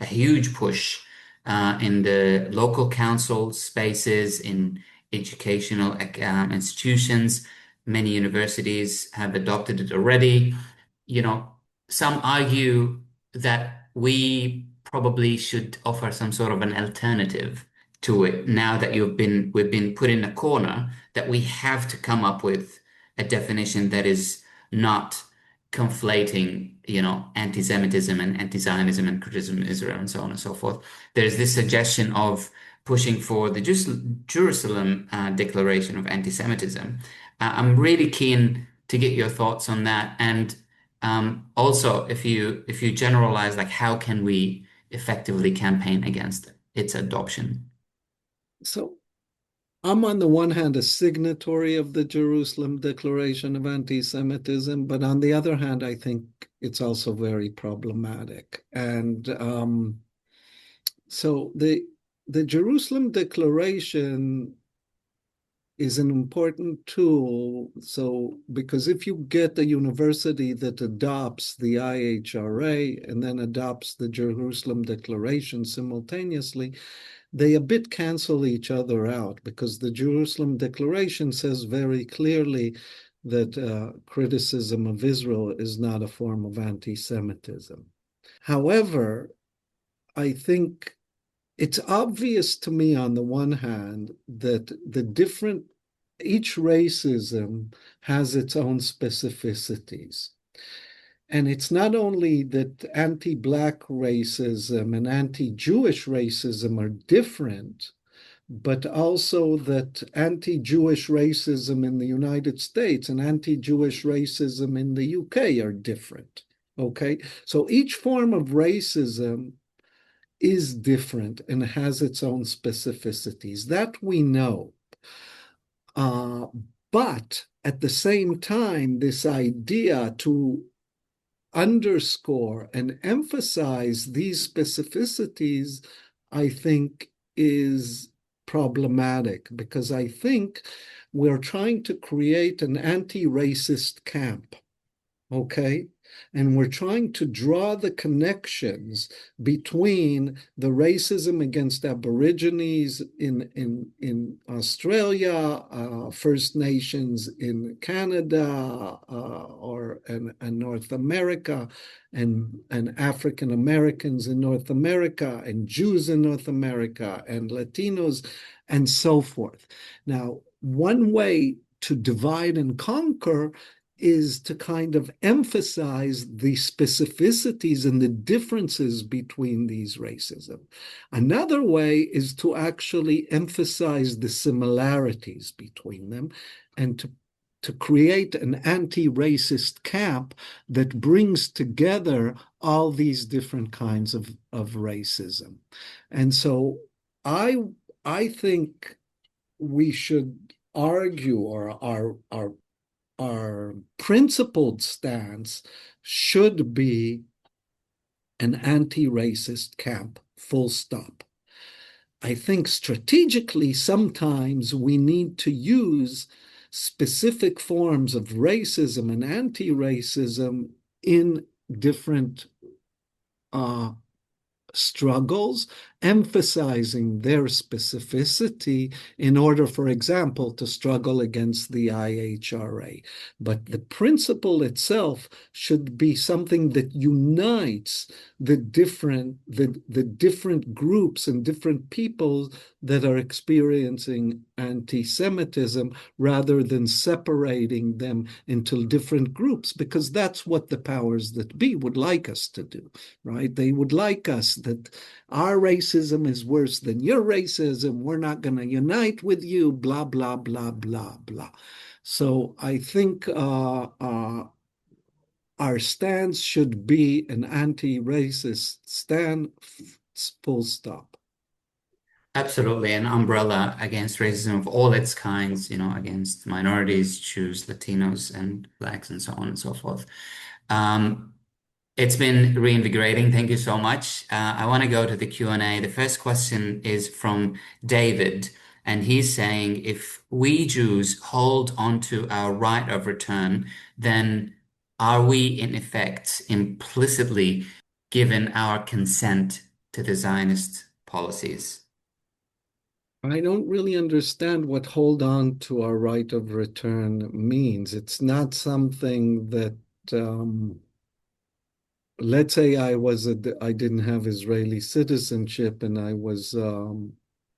S3: a huge push in the local council spaces, in educational institutions. Many universities have adopted it already. You know, some argue that we probably should offer some sort of an alternative to it now that we've been put in a corner, that we have to come up with a definition that is not conflating, anti-Semitism and anti-Zionism and criticism of Israel and so on and so forth. There's this suggestion of pushing for the Jerusalem Declaration of Anti-Semitism. I'm really keen to get your thoughts on that, and also if you generalize, like, how can we effectively campaign against its adoption?
S1: So I'm on the one hand a signatory of the Jerusalem Declaration of Anti-Semitism, but on the other hand, I think it's also very problematic. And so the Jerusalem Declaration is an important tool. So because if you get a university that adopts the IHRA and then adopts the Jerusalem Declaration simultaneously, they a bit cancel each other out, because the Jerusalem Declaration says very clearly that criticism of Israel is not a form of anti-Semitism. However, I think it's obvious to me on the one hand that each racism has its own specificities. And it's not only that anti-Black racism and anti-Jewish racism are different, but also that anti-Jewish racism in the United States and anti-Jewish racism in the UK are different. Okay? So each form of racism is different and has its own specificities. That we know. Uh, but at the same time, this idea to underscore and emphasize these specificities, I think, is problematic, because I think we're trying to create an anti-racist camp, okay? And we're trying to draw the connections between the racism against Aborigines in Australia, First Nations in Canada, and North America, and African Americans in North America, and Jews in North America, and Latinos, and so forth. Now, one way to divide and conquer is to kind of emphasize the specificities and the differences between these racism. Another way is to actually emphasize the similarities between them and to create an anti-racist camp that brings together all these different kinds of racism. And so I I think we should argue, or our principled stance should be an anti-racist camp, full stop. I think strategically, sometimes we need to use specific forms of racism and anti-racism in different struggles, emphasizing their specificity in order, for example, to struggle against the IHRA. But the principle itself should be something that unites the different groups and different people that are experiencing anti-Semitism, rather than separating them into different groups, because that's what the powers that be would like us to do, right? They would like us that our racism is worse than your racism. We're not going to unite with you, blah, blah, blah, blah, blah. So I think our stance should be an anti-racist stand, full stop.
S3: Absolutely, an umbrella against racism of all its kinds, against minorities, Jews, Latinos, and blacks, and so on and so forth. Um, it's been reinvigorating. Thank you so much. I want to go to the Q&A. The first question is from David, and he's saying, if we Jews hold on to our right of return, then are we in effect implicitly given our consent to the Zionist policies?
S1: I don't really understand what hold on to our right of return means. It's not something that, let's say I didn't have Israeli citizenship and I was,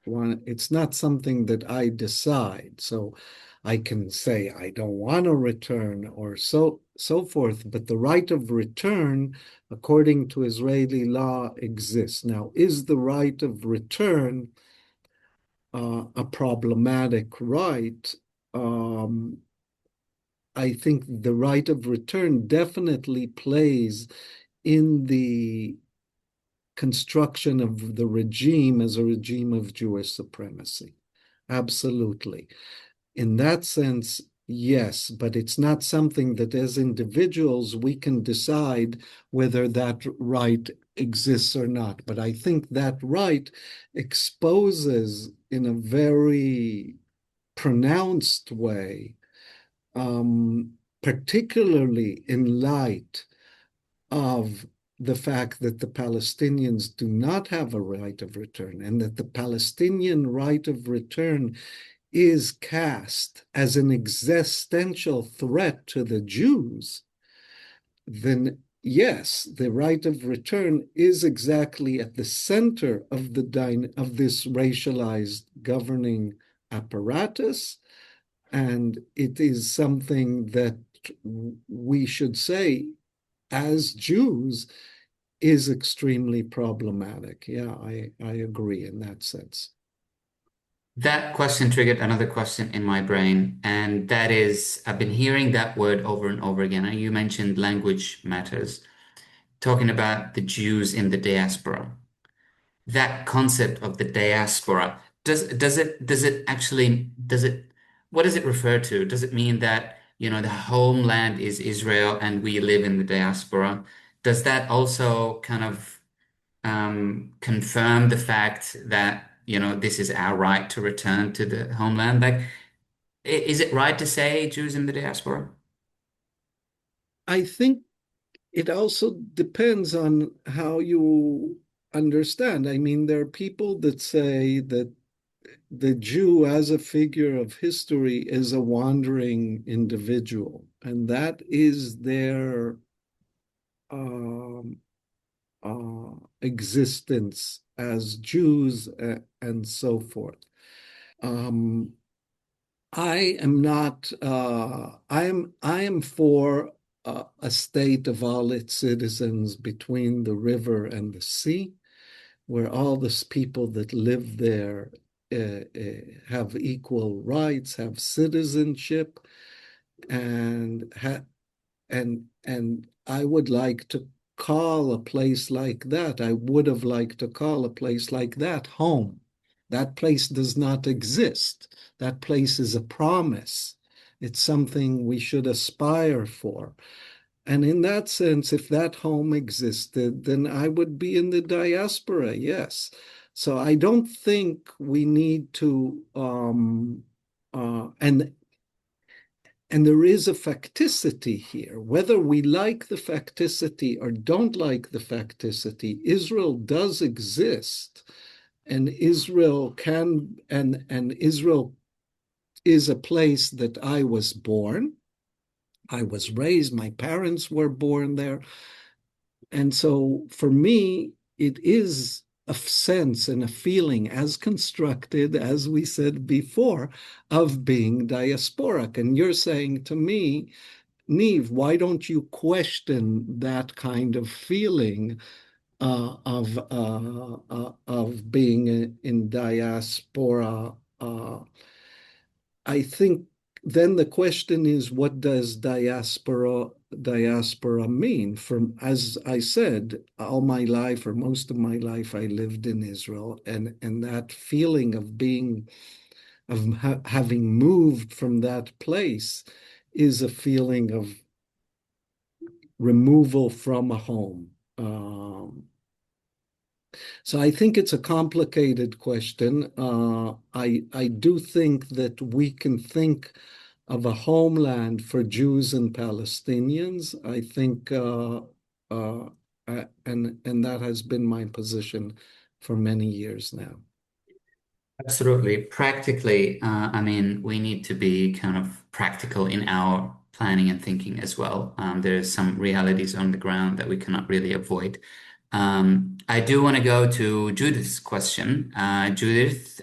S1: it's not something that I decide. So I can say I don't want to return, or so forth. But the right of return, according to Israeli law, exists. Now, is the right of return a problematic right? I think the right of return definitely plays in the construction of the regime as a regime of Jewish supremacy. Absolutely. In that sense, yes, but it's not something that as individuals we can decide whether that right exists or not. But I think that right exposes in a very pronounced way, particularly in light of the fact that the Palestinians do not have a right of return, and that the Palestinian right of return is cast as an existential threat to the Jews, then yes, the right of return is exactly at the center of this racialized governing apparatus, and it is something that we should say, as Jews, is extremely problematic. Yeah, I agree in that sense.
S3: That question triggered another question in my brain, and that is, I've been hearing that word over and over again. And you mentioned language matters, talking about the Jews in the diaspora. That concept of the diaspora, what does it refer to? Does it mean that, the homeland is Israel and we live in the diaspora? Does that also kind of confirm the fact that, this is our right to return to the homeland? Like, is it right to say Jews in the diaspora?
S1: I think it also depends on how you understand. I mean, there are people that say that the Jew as a figure of history is a wandering individual, and that is their um, existence as Jews and so forth. Um, I am not. I am for a state of all its citizens between the river and the sea, where all the people that live there have equal rights, have citizenship, and and I would like to call a place like that. I would have liked to call a place like that home. That place does not exist. That place is a promise. It's something we should aspire for. And in that sense, if that home existed, then I would be in the diaspora, yes. So I don't think we need to, and there is a facticity here. Whether we like the facticity or don't like the facticity, Israel does exist, and Israel can, and Israel is a place that I was born. I was raised, my parents were born there. And so for me, it is a sense and a feeling as constructed, as we said before, of being diasporic. And you're saying to me, Neve, why don't you question that kind of feeling of being in diaspora? I think then the question is, what does diaspora mean? From, as I said, all my life or most of my life, I lived in Israel, and that feeling of being having moved from that place is a feeling of removal from a home. So I think it's a complicated question. I do think that we can think of a homeland for Jews and Palestinians. I think, and that has been my position for many years now.
S3: Absolutely. Practically, I mean, we need to be kind of practical in our planning and thinking as well. There's some realities on the ground that we cannot really avoid. I do want to go to Judith's question. Judith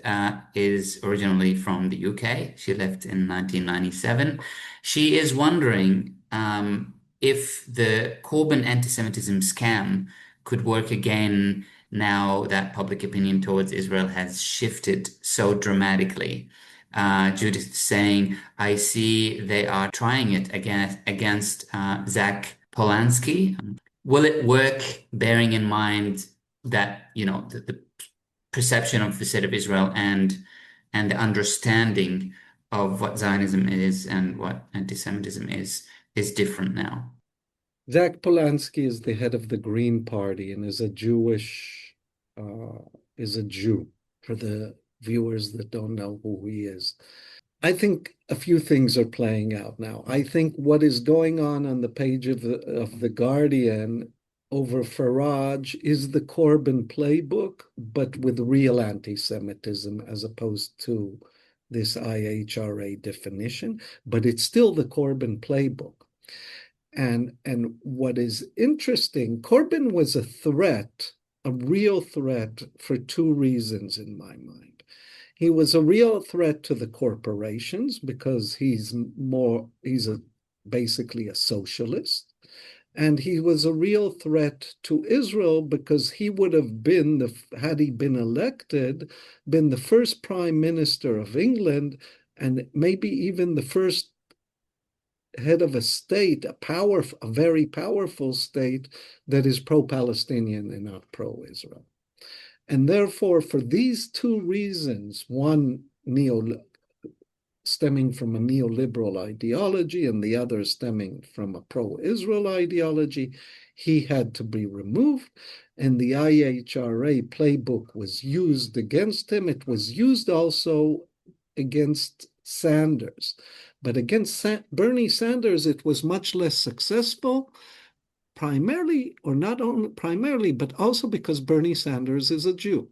S3: is originally from the UK. She left in 1997. She is wondering if the Corbyn anti-Semitism scam could work again now that public opinion towards Israel has shifted so dramatically. Judith saying, I see they are trying it against Zach Polanski. Will it work, bearing in mind that, the perception of the state of Israel and the understanding of what Zionism is and what anti-Semitism is different now?
S1: Zach Polanski is the head of the Green Party and is a Jew, for the viewers that don't know who he is. I think a few things are playing out now. I think what is going on the page of the Guardian over Farage is the Corbyn playbook, but with real anti-Semitism as opposed to this IHRA definition. But it's still the Corbyn playbook. And what is interesting, Corbyn was a threat, a real threat, for two reasons in my mind. He was a real threat to the corporations because he's basically a socialist. And he was a real threat to Israel because he would have been, had he been elected, been the first prime minister of England and maybe even the first head of a state, a very powerful state that is pro-Palestinian and not pro-Israel. And therefore, for these two reasons, one stemming from a neoliberal ideology and the other stemming from a pro-Israel ideology, he had to be removed. And the IHRA playbook was used against him. It was used also against Sanders. But against Bernie Sanders, it was much less successful primarily, or not only primarily, but also because Bernie Sanders is a Jew.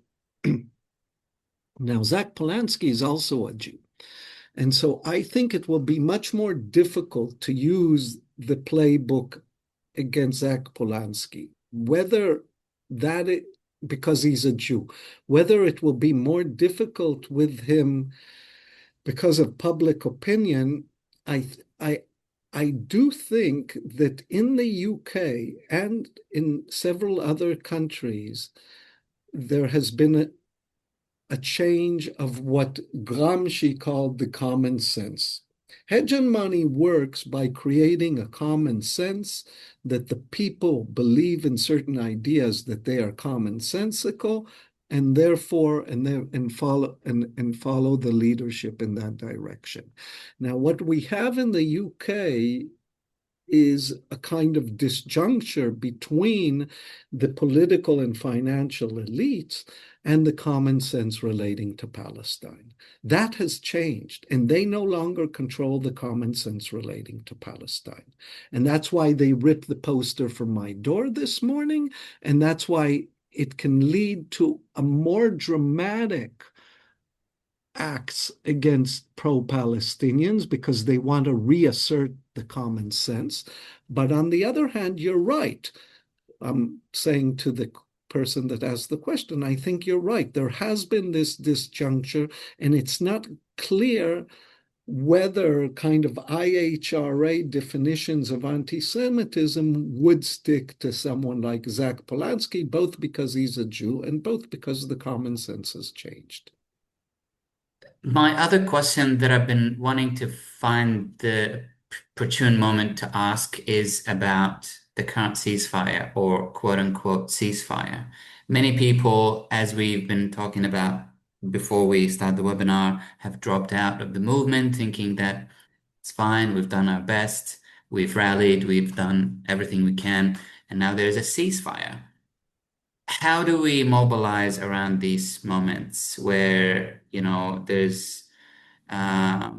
S1: Now, Zach Polanski is also a Jew. And so I think it will be much more difficult to use the playbook against Zach Polanski, whether that it, because he's a Jew, whether it will be more difficult with him because of public opinion. I I I do think that in the UK and in several other countries, there has been a change of what Gramsci called the common sense. Hegemony works by creating a common sense that the people believe in certain ideas that they are commonsensical, and therefore and follow the leadership in that direction. Now, what we have in the UK is a kind of disjuncture between the political and financial elites and the common sense relating to Palestine. That has changed, and they no longer control the common sense relating to Palestine. And that's why they ripped the poster from my door this morning, and that's why it can lead to a more dramatic acts against pro-Palestinians because they want to reassert the common sense. But on the other hand, you're right. I'm saying to the person that asked the question, I think you're right. There has been this disjuncture, and it's not clear whether kind of IHRA definitions of anti-Semitism would stick to someone like Zach Polanski, both because he's a Jew and both because the common sense has changed.
S3: My other question that I've been wanting to find the opportune moment to ask is about the current ceasefire or quote unquote ceasefire. Many people, as we've been talking about before we start the webinar, have dropped out of the movement thinking that it's fine, we've done our best, we've rallied, we've done everything we can, and now there's a ceasefire. How do we mobilize around these moments where, there's a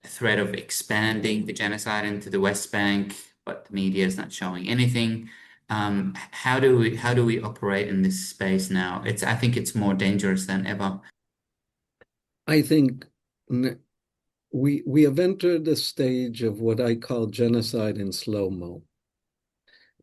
S3: threat of expanding the genocide into the West Bank, but the media is not showing anything? How do we operate in this space now? I think it's more dangerous than ever.
S1: I think we have entered a stage of what I call genocide in slow-mo,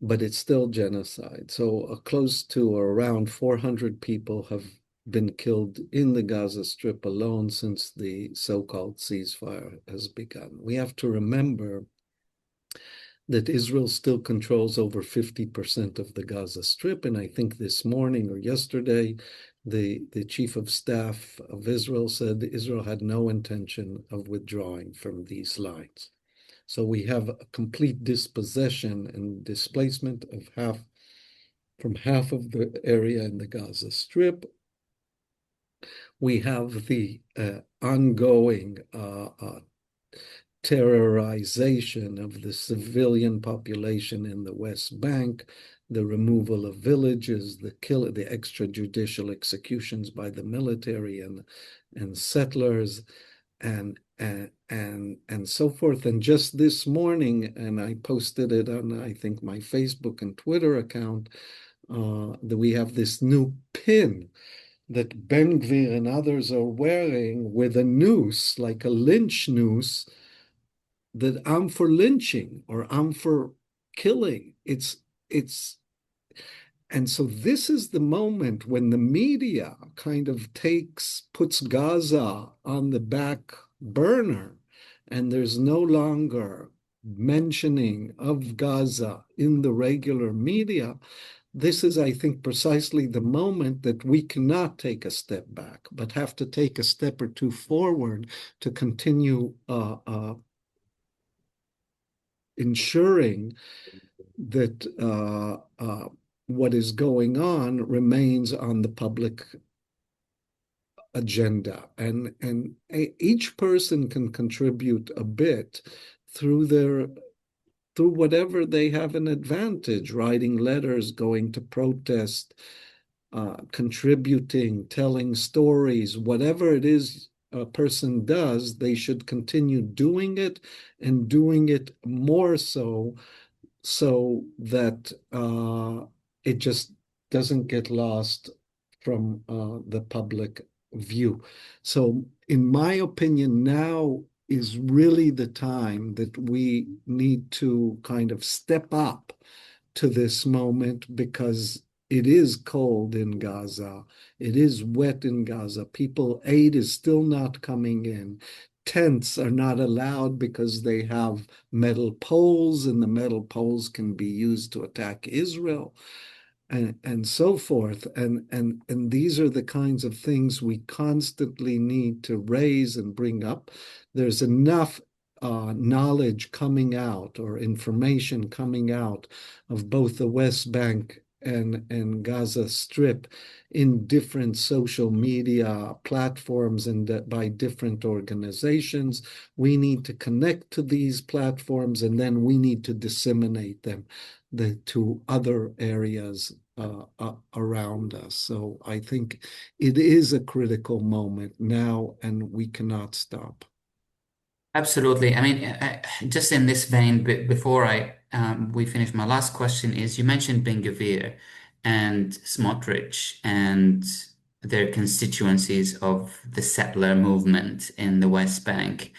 S1: but it's still genocide. So close to or around 400 people have been killed in the Gaza Strip alone since the so-called ceasefire has begun. We have to remember that Israel still controls over 50% of the Gaza Strip. And I think this morning or yesterday, the chief of staff of Israel said Israel had no intention of withdrawing from these lines. So we have a complete dispossession and displacement of half of the area in the Gaza Strip. We have the ongoing terrorization of the civilian population in the West Bank, the removal of villages, the extrajudicial executions by the military and settlers, and so forth. And just this morning, and I posted it on, I think, my Facebook and Twitter account, that we have this new pin that Ben Gvir and others are wearing with a noose, like a lynch noose, that I'm for lynching or I'm for killing. And so this is the moment when the media kind of puts Gaza on the back burner, and there's no longer mentioning of Gaza in the regular media. This is, I think, precisely the moment that we cannot take a step back, but have to take a step or two forward to continue ensuring that what is going on remains on the public agenda. And each person can contribute a bit through whatever they have an advantage, writing letters, going to protest, contributing, telling stories, whatever it is a person does, they should continue doing it, and doing it more so so that it just doesn't get lost from the public view. So, in my opinion, now is really the time that we need to kind of step up to this moment because it is cold in Gaza. It is wet in Gaza. Aid is still not coming in. Tents are not allowed because they have metal poles, and the metal poles can be used to attack Israel and so forth. And these are the kinds of things we constantly need to raise and bring up. There's enough knowledge coming out or information coming out of both the West Bank and Gaza Strip in different social media platforms and by different organizations. We need to connect to these platforms, and then we need to disseminate them to other areas around us. So I think it is a critical moment now, and we cannot stop.
S3: Absolutely. I mean, just in this vein, before we finish, my last question is: you mentioned Ben Gvir and Smotrich and their constituencies of the settler movement in the West Bank.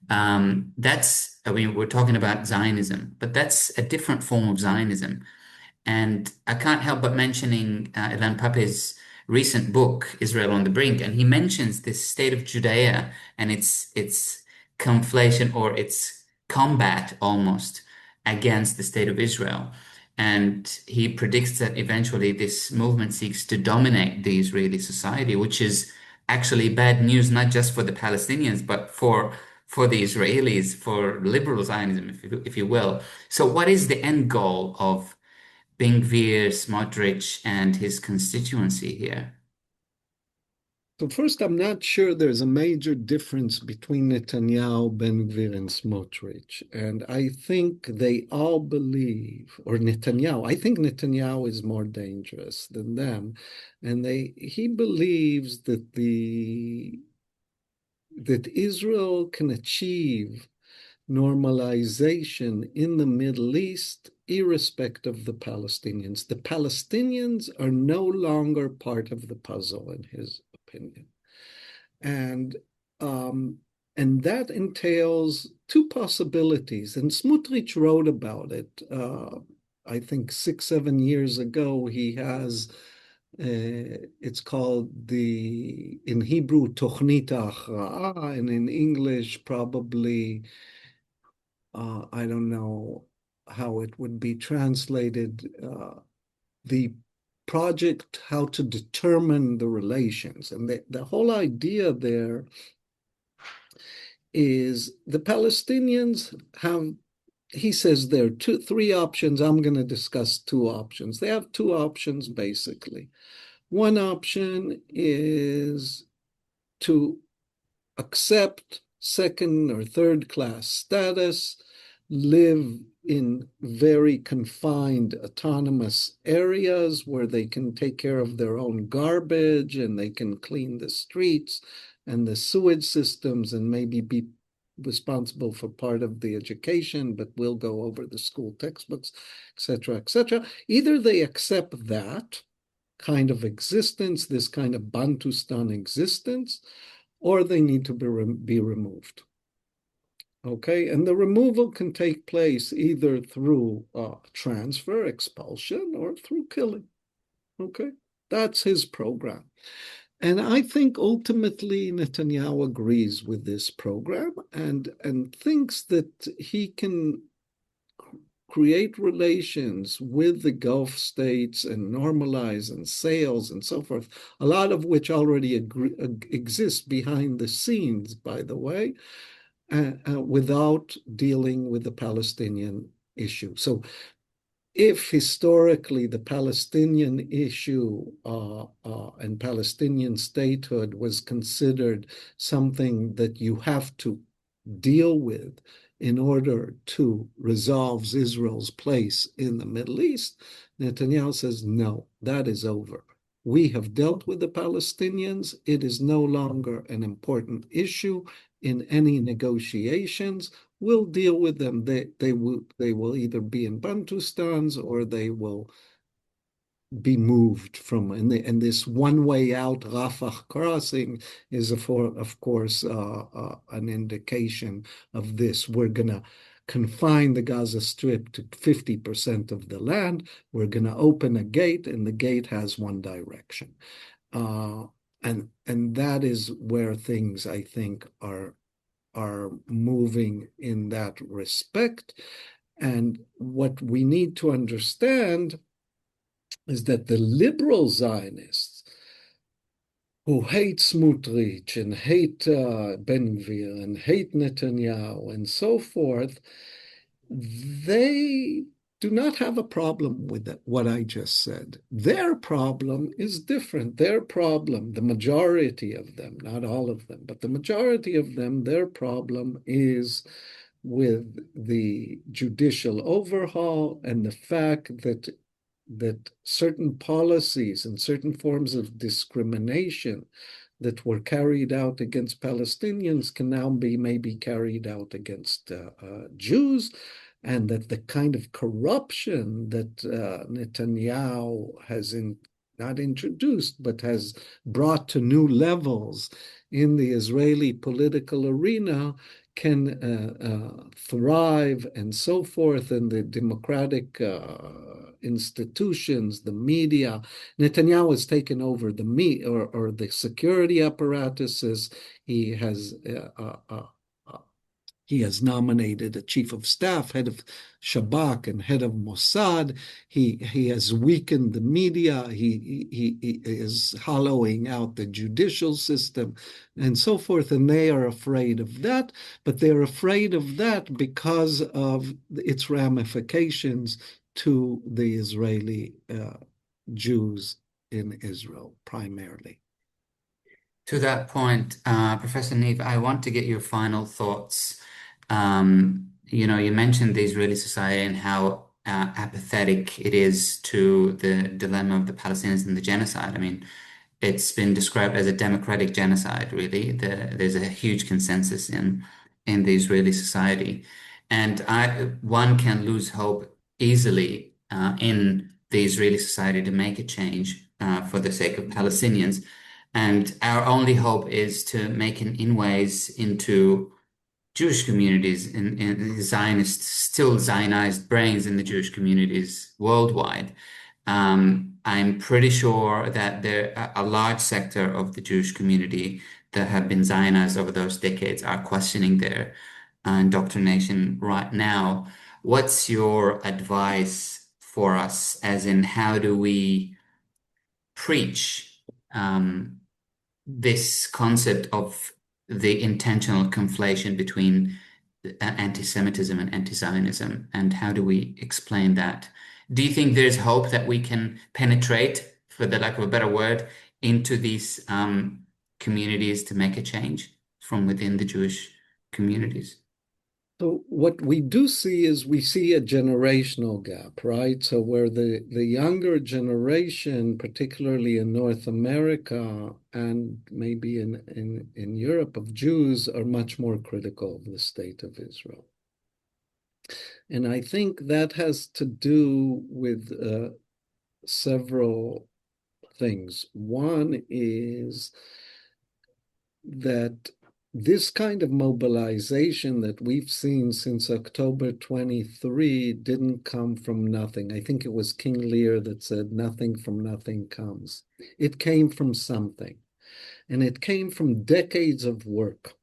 S3: I mean, we're talking about Zionism, but that's a different form of Zionism. And I can't help but mentioning Ilan Pape's recent book, Israel on the Brink, and he mentions this state of Judea and its conflation or its combat almost against the state of Israel. And he predicts that eventually this movement seeks to dominate the Israeli society, which is actually bad news, not just for the Palestinians, but for the Israelis, for liberal Zionism, if you will. So what is the end goal of Ben-Gvir, Smotrich, and his constituency here?
S1: So first, I'm not sure there's a major difference between Netanyahu, Ben-Gvir, and Smotrich. And I think they all believe, or Netanyahu, I think Netanyahu is more dangerous than them. And he believes that Israel can achieve normalization in the Middle East, irrespective of the Palestinians. The Palestinians are no longer part of the puzzle, in his opinion. And um, and that entails two possibilities. And Smotrich wrote about it. I think 6, 7 years ago. He has it's called in Hebrew Tochnit HaAchra'a, and in English probably I don't know how it would be translated. The project how to determine the relations. And the whole idea there is the Palestinians have, he says there are three options. I'm going to discuss two options. They have two options, basically. One option is to accept second or third class status, live in very confined autonomous areas where they can take care of their own garbage and they can clean the streets and the sewage systems and maybe be responsible for part of the education, but will go over the school textbooks, etc., etc. Either they accept that kind of existence, this kind of Bantustan existence, or they need to be removed. Okay, and the removal can take place either through transfer, expulsion, or through killing. Okay, that's his program. And I think ultimately Netanyahu agrees with this program and thinks that he can create relations with the Gulf states and normalize and sales and so forth, a lot of which already exist behind the scenes, by the way, without dealing with the Palestinian issue. So if historically the Palestinian issue and Palestinian statehood was considered something that you have to deal with in order to resolve Israel's place in the Middle East, Netanyahu says, no, that is over. We have dealt with the Palestinians. It is no longer an important issue. in any negotiations, we'll deal with them. They will either be in Bantustans or they will be moved from, and this one way out Rafah crossing is of course an indication of this. We're gonna confine the Gaza Strip to 50% of the land. We're gonna open a gate, and the gate has one direction, and that is where things, I think, are moving in that respect. And what we need to understand is that the liberal Zionists who hate Smotrich and hate Ben-Gvir and hate Netanyahu and so forth, they do not have a problem with what I just said. Their problem is different. Their problem, the majority of them, not all of them, but the majority of them, their problem is with the judicial overhaul and the fact that certain policies and certain forms of discrimination that were carried out against Palestinians can now be maybe carried out against Jews, and that the kind of corruption that Netanyahu has not introduced, but has brought to new levels in the Israeli political arena can thrive and so forth, and the democratic institutions, the media. Netanyahu has taken over or the security apparatuses. He has nominated a chief of staff, head of Shabak, and head of Mossad. He has weakened the media. He is hollowing out the judicial system and so forth. And they are afraid of that. But they're afraid of that because of its ramifications to the Israeli Jews in Israel, primarily.
S3: To that point, Professor Neve, I want to get your final thoughts. You mentioned the Israeli society and how apathetic it is to the dilemma of the Palestinians and the genocide. I mean, it's been described as a democratic genocide, really. There's a huge consensus in the Israeli society. And one can lose hope easily in the Israeli society to make a change for the sake of Palestinians. And our only hope is to make an inways into Jewish communities in Zionist, still Zionized brains in the Jewish communities worldwide. I'm pretty sure that a large sector of the Jewish community that have been Zionized over those decades are questioning their indoctrination right now. What's your advice for us, as in how do we preach this concept of the intentional conflation between anti-Semitism and anti-Zionism, and how do we explain that? Do you think there's hope that we can penetrate, for the lack of a better word, into these communities to make a change from within the Jewish communities?
S1: So what we do see is we see a generational gap, right? So where the younger generation, particularly in North America and maybe in Europe, of Jews, are much more critical of the state of Israel. And I think that has to do with several things. One is that this kind of mobilization that we've seen since October 23 didn't come from nothing. I think it was King Lear that said, "Nothing from nothing comes." It came from something, and it came from decades of work.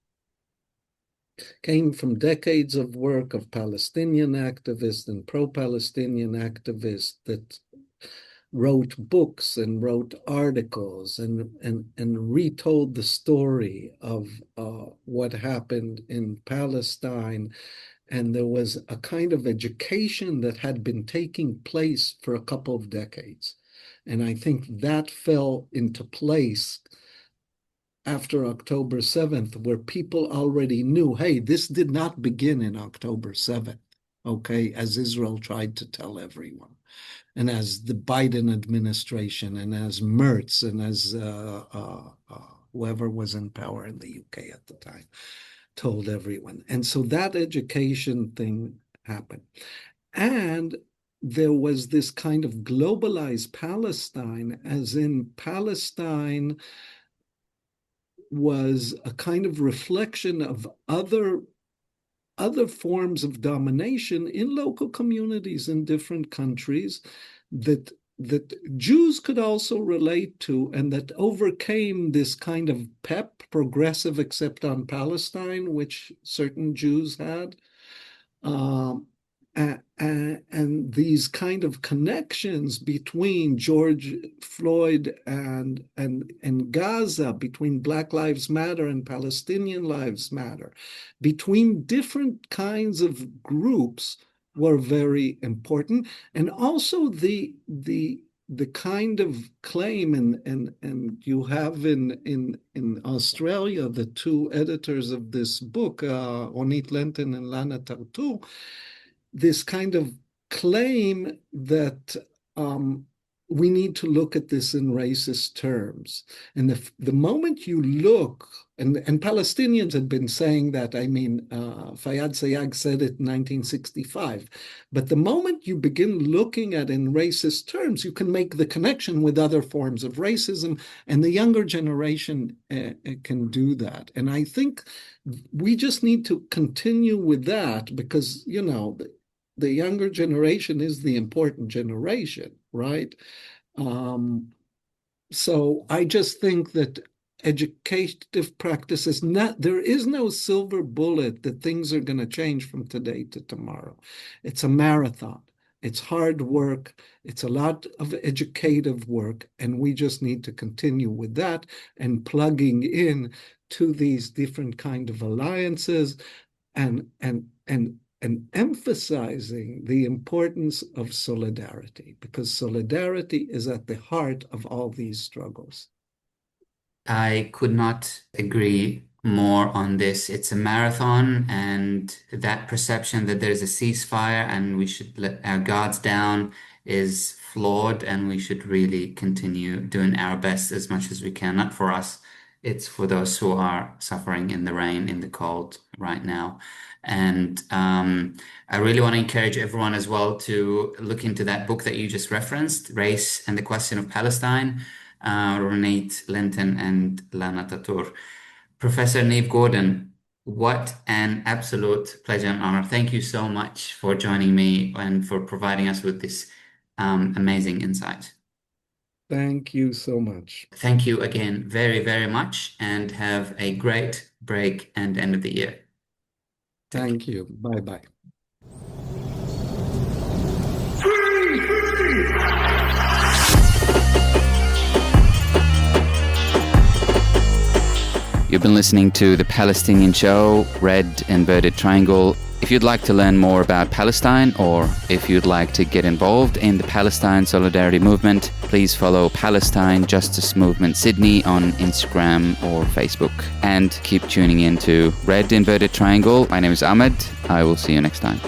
S1: Came from decades of work of Palestinian activists and pro-Palestinian activists that wrote books and wrote articles and retold the story of what happened in Palestine. And there was a kind of education that had been taking place for a couple of decades. And I think that fell into place after October 7th, where people already knew, hey, this did not begin in October 7th, okay, as Israel tried to tell everyone. And as the Biden administration, and as Merz, and as whoever was in power in the UK at the time told everyone. And so that education thing happened. And there was this kind of globalized Palestine, as in Palestine was a kind of reflection of other forms of domination in local communities in different countries that Jews could also relate to, and that overcame this kind of progressive accept on Palestine, which certain Jews had. And these kind of connections between George Floyd and Gaza, between Black Lives Matter and Palestinian Lives Matter, between different kinds of groups were very important. And also the kind of claim, and you have in Australia the two editors of this book, Ronit Lenton and Lana Tartu, this kind of claim that we need to look at this in racist terms. And the moment you look, and Palestinians had been saying that, I mean, Fayyad Sayag said it in 1965, but the moment you begin looking at in racist terms, you can make the connection with other forms of racism, and the younger generation can do that. And I think we just need to continue with that because, you know, the younger generation is the important generation, right? So I just think that educative practices, there is no silver bullet that things are going to change from today to tomorrow. It's a marathon. It's hard work. It's a lot of educative work, and we just need to continue with that and plugging in to these different kind of alliances and emphasizing the importance of solidarity, because solidarity is at the heart of all these struggles.
S3: I could not agree more on this. It's a marathon, and that perception that there's a ceasefire and we should let our guards down is flawed, and we should really continue doing our best as much as we can. Not for us, it's for those who are suffering in the rain, in the cold right now. And I really want to encourage everyone as well to look into that book that you just referenced, Race and the Question of Palestine, Ronit Lenton and Lana Tatur. Professor Neve Gordon, what an absolute pleasure and honor. Thank you so much for joining me and for providing us with this amazing insight.
S1: Thank you so much.
S3: Thank you again very, very much, and have a great break and end of the year.
S1: Thank you. Bye-bye.
S2: You've been listening to The Palestinian Show, Red Inverted Triangle. If you'd like to learn more about Palestine, or if you'd like to get involved in the Palestine Solidarity Movement, please follow Palestine Justice Movement Sydney on Instagram or Facebook. And keep tuning in to Red Inverted Triangle. My name is Ahmed. I will see you next time.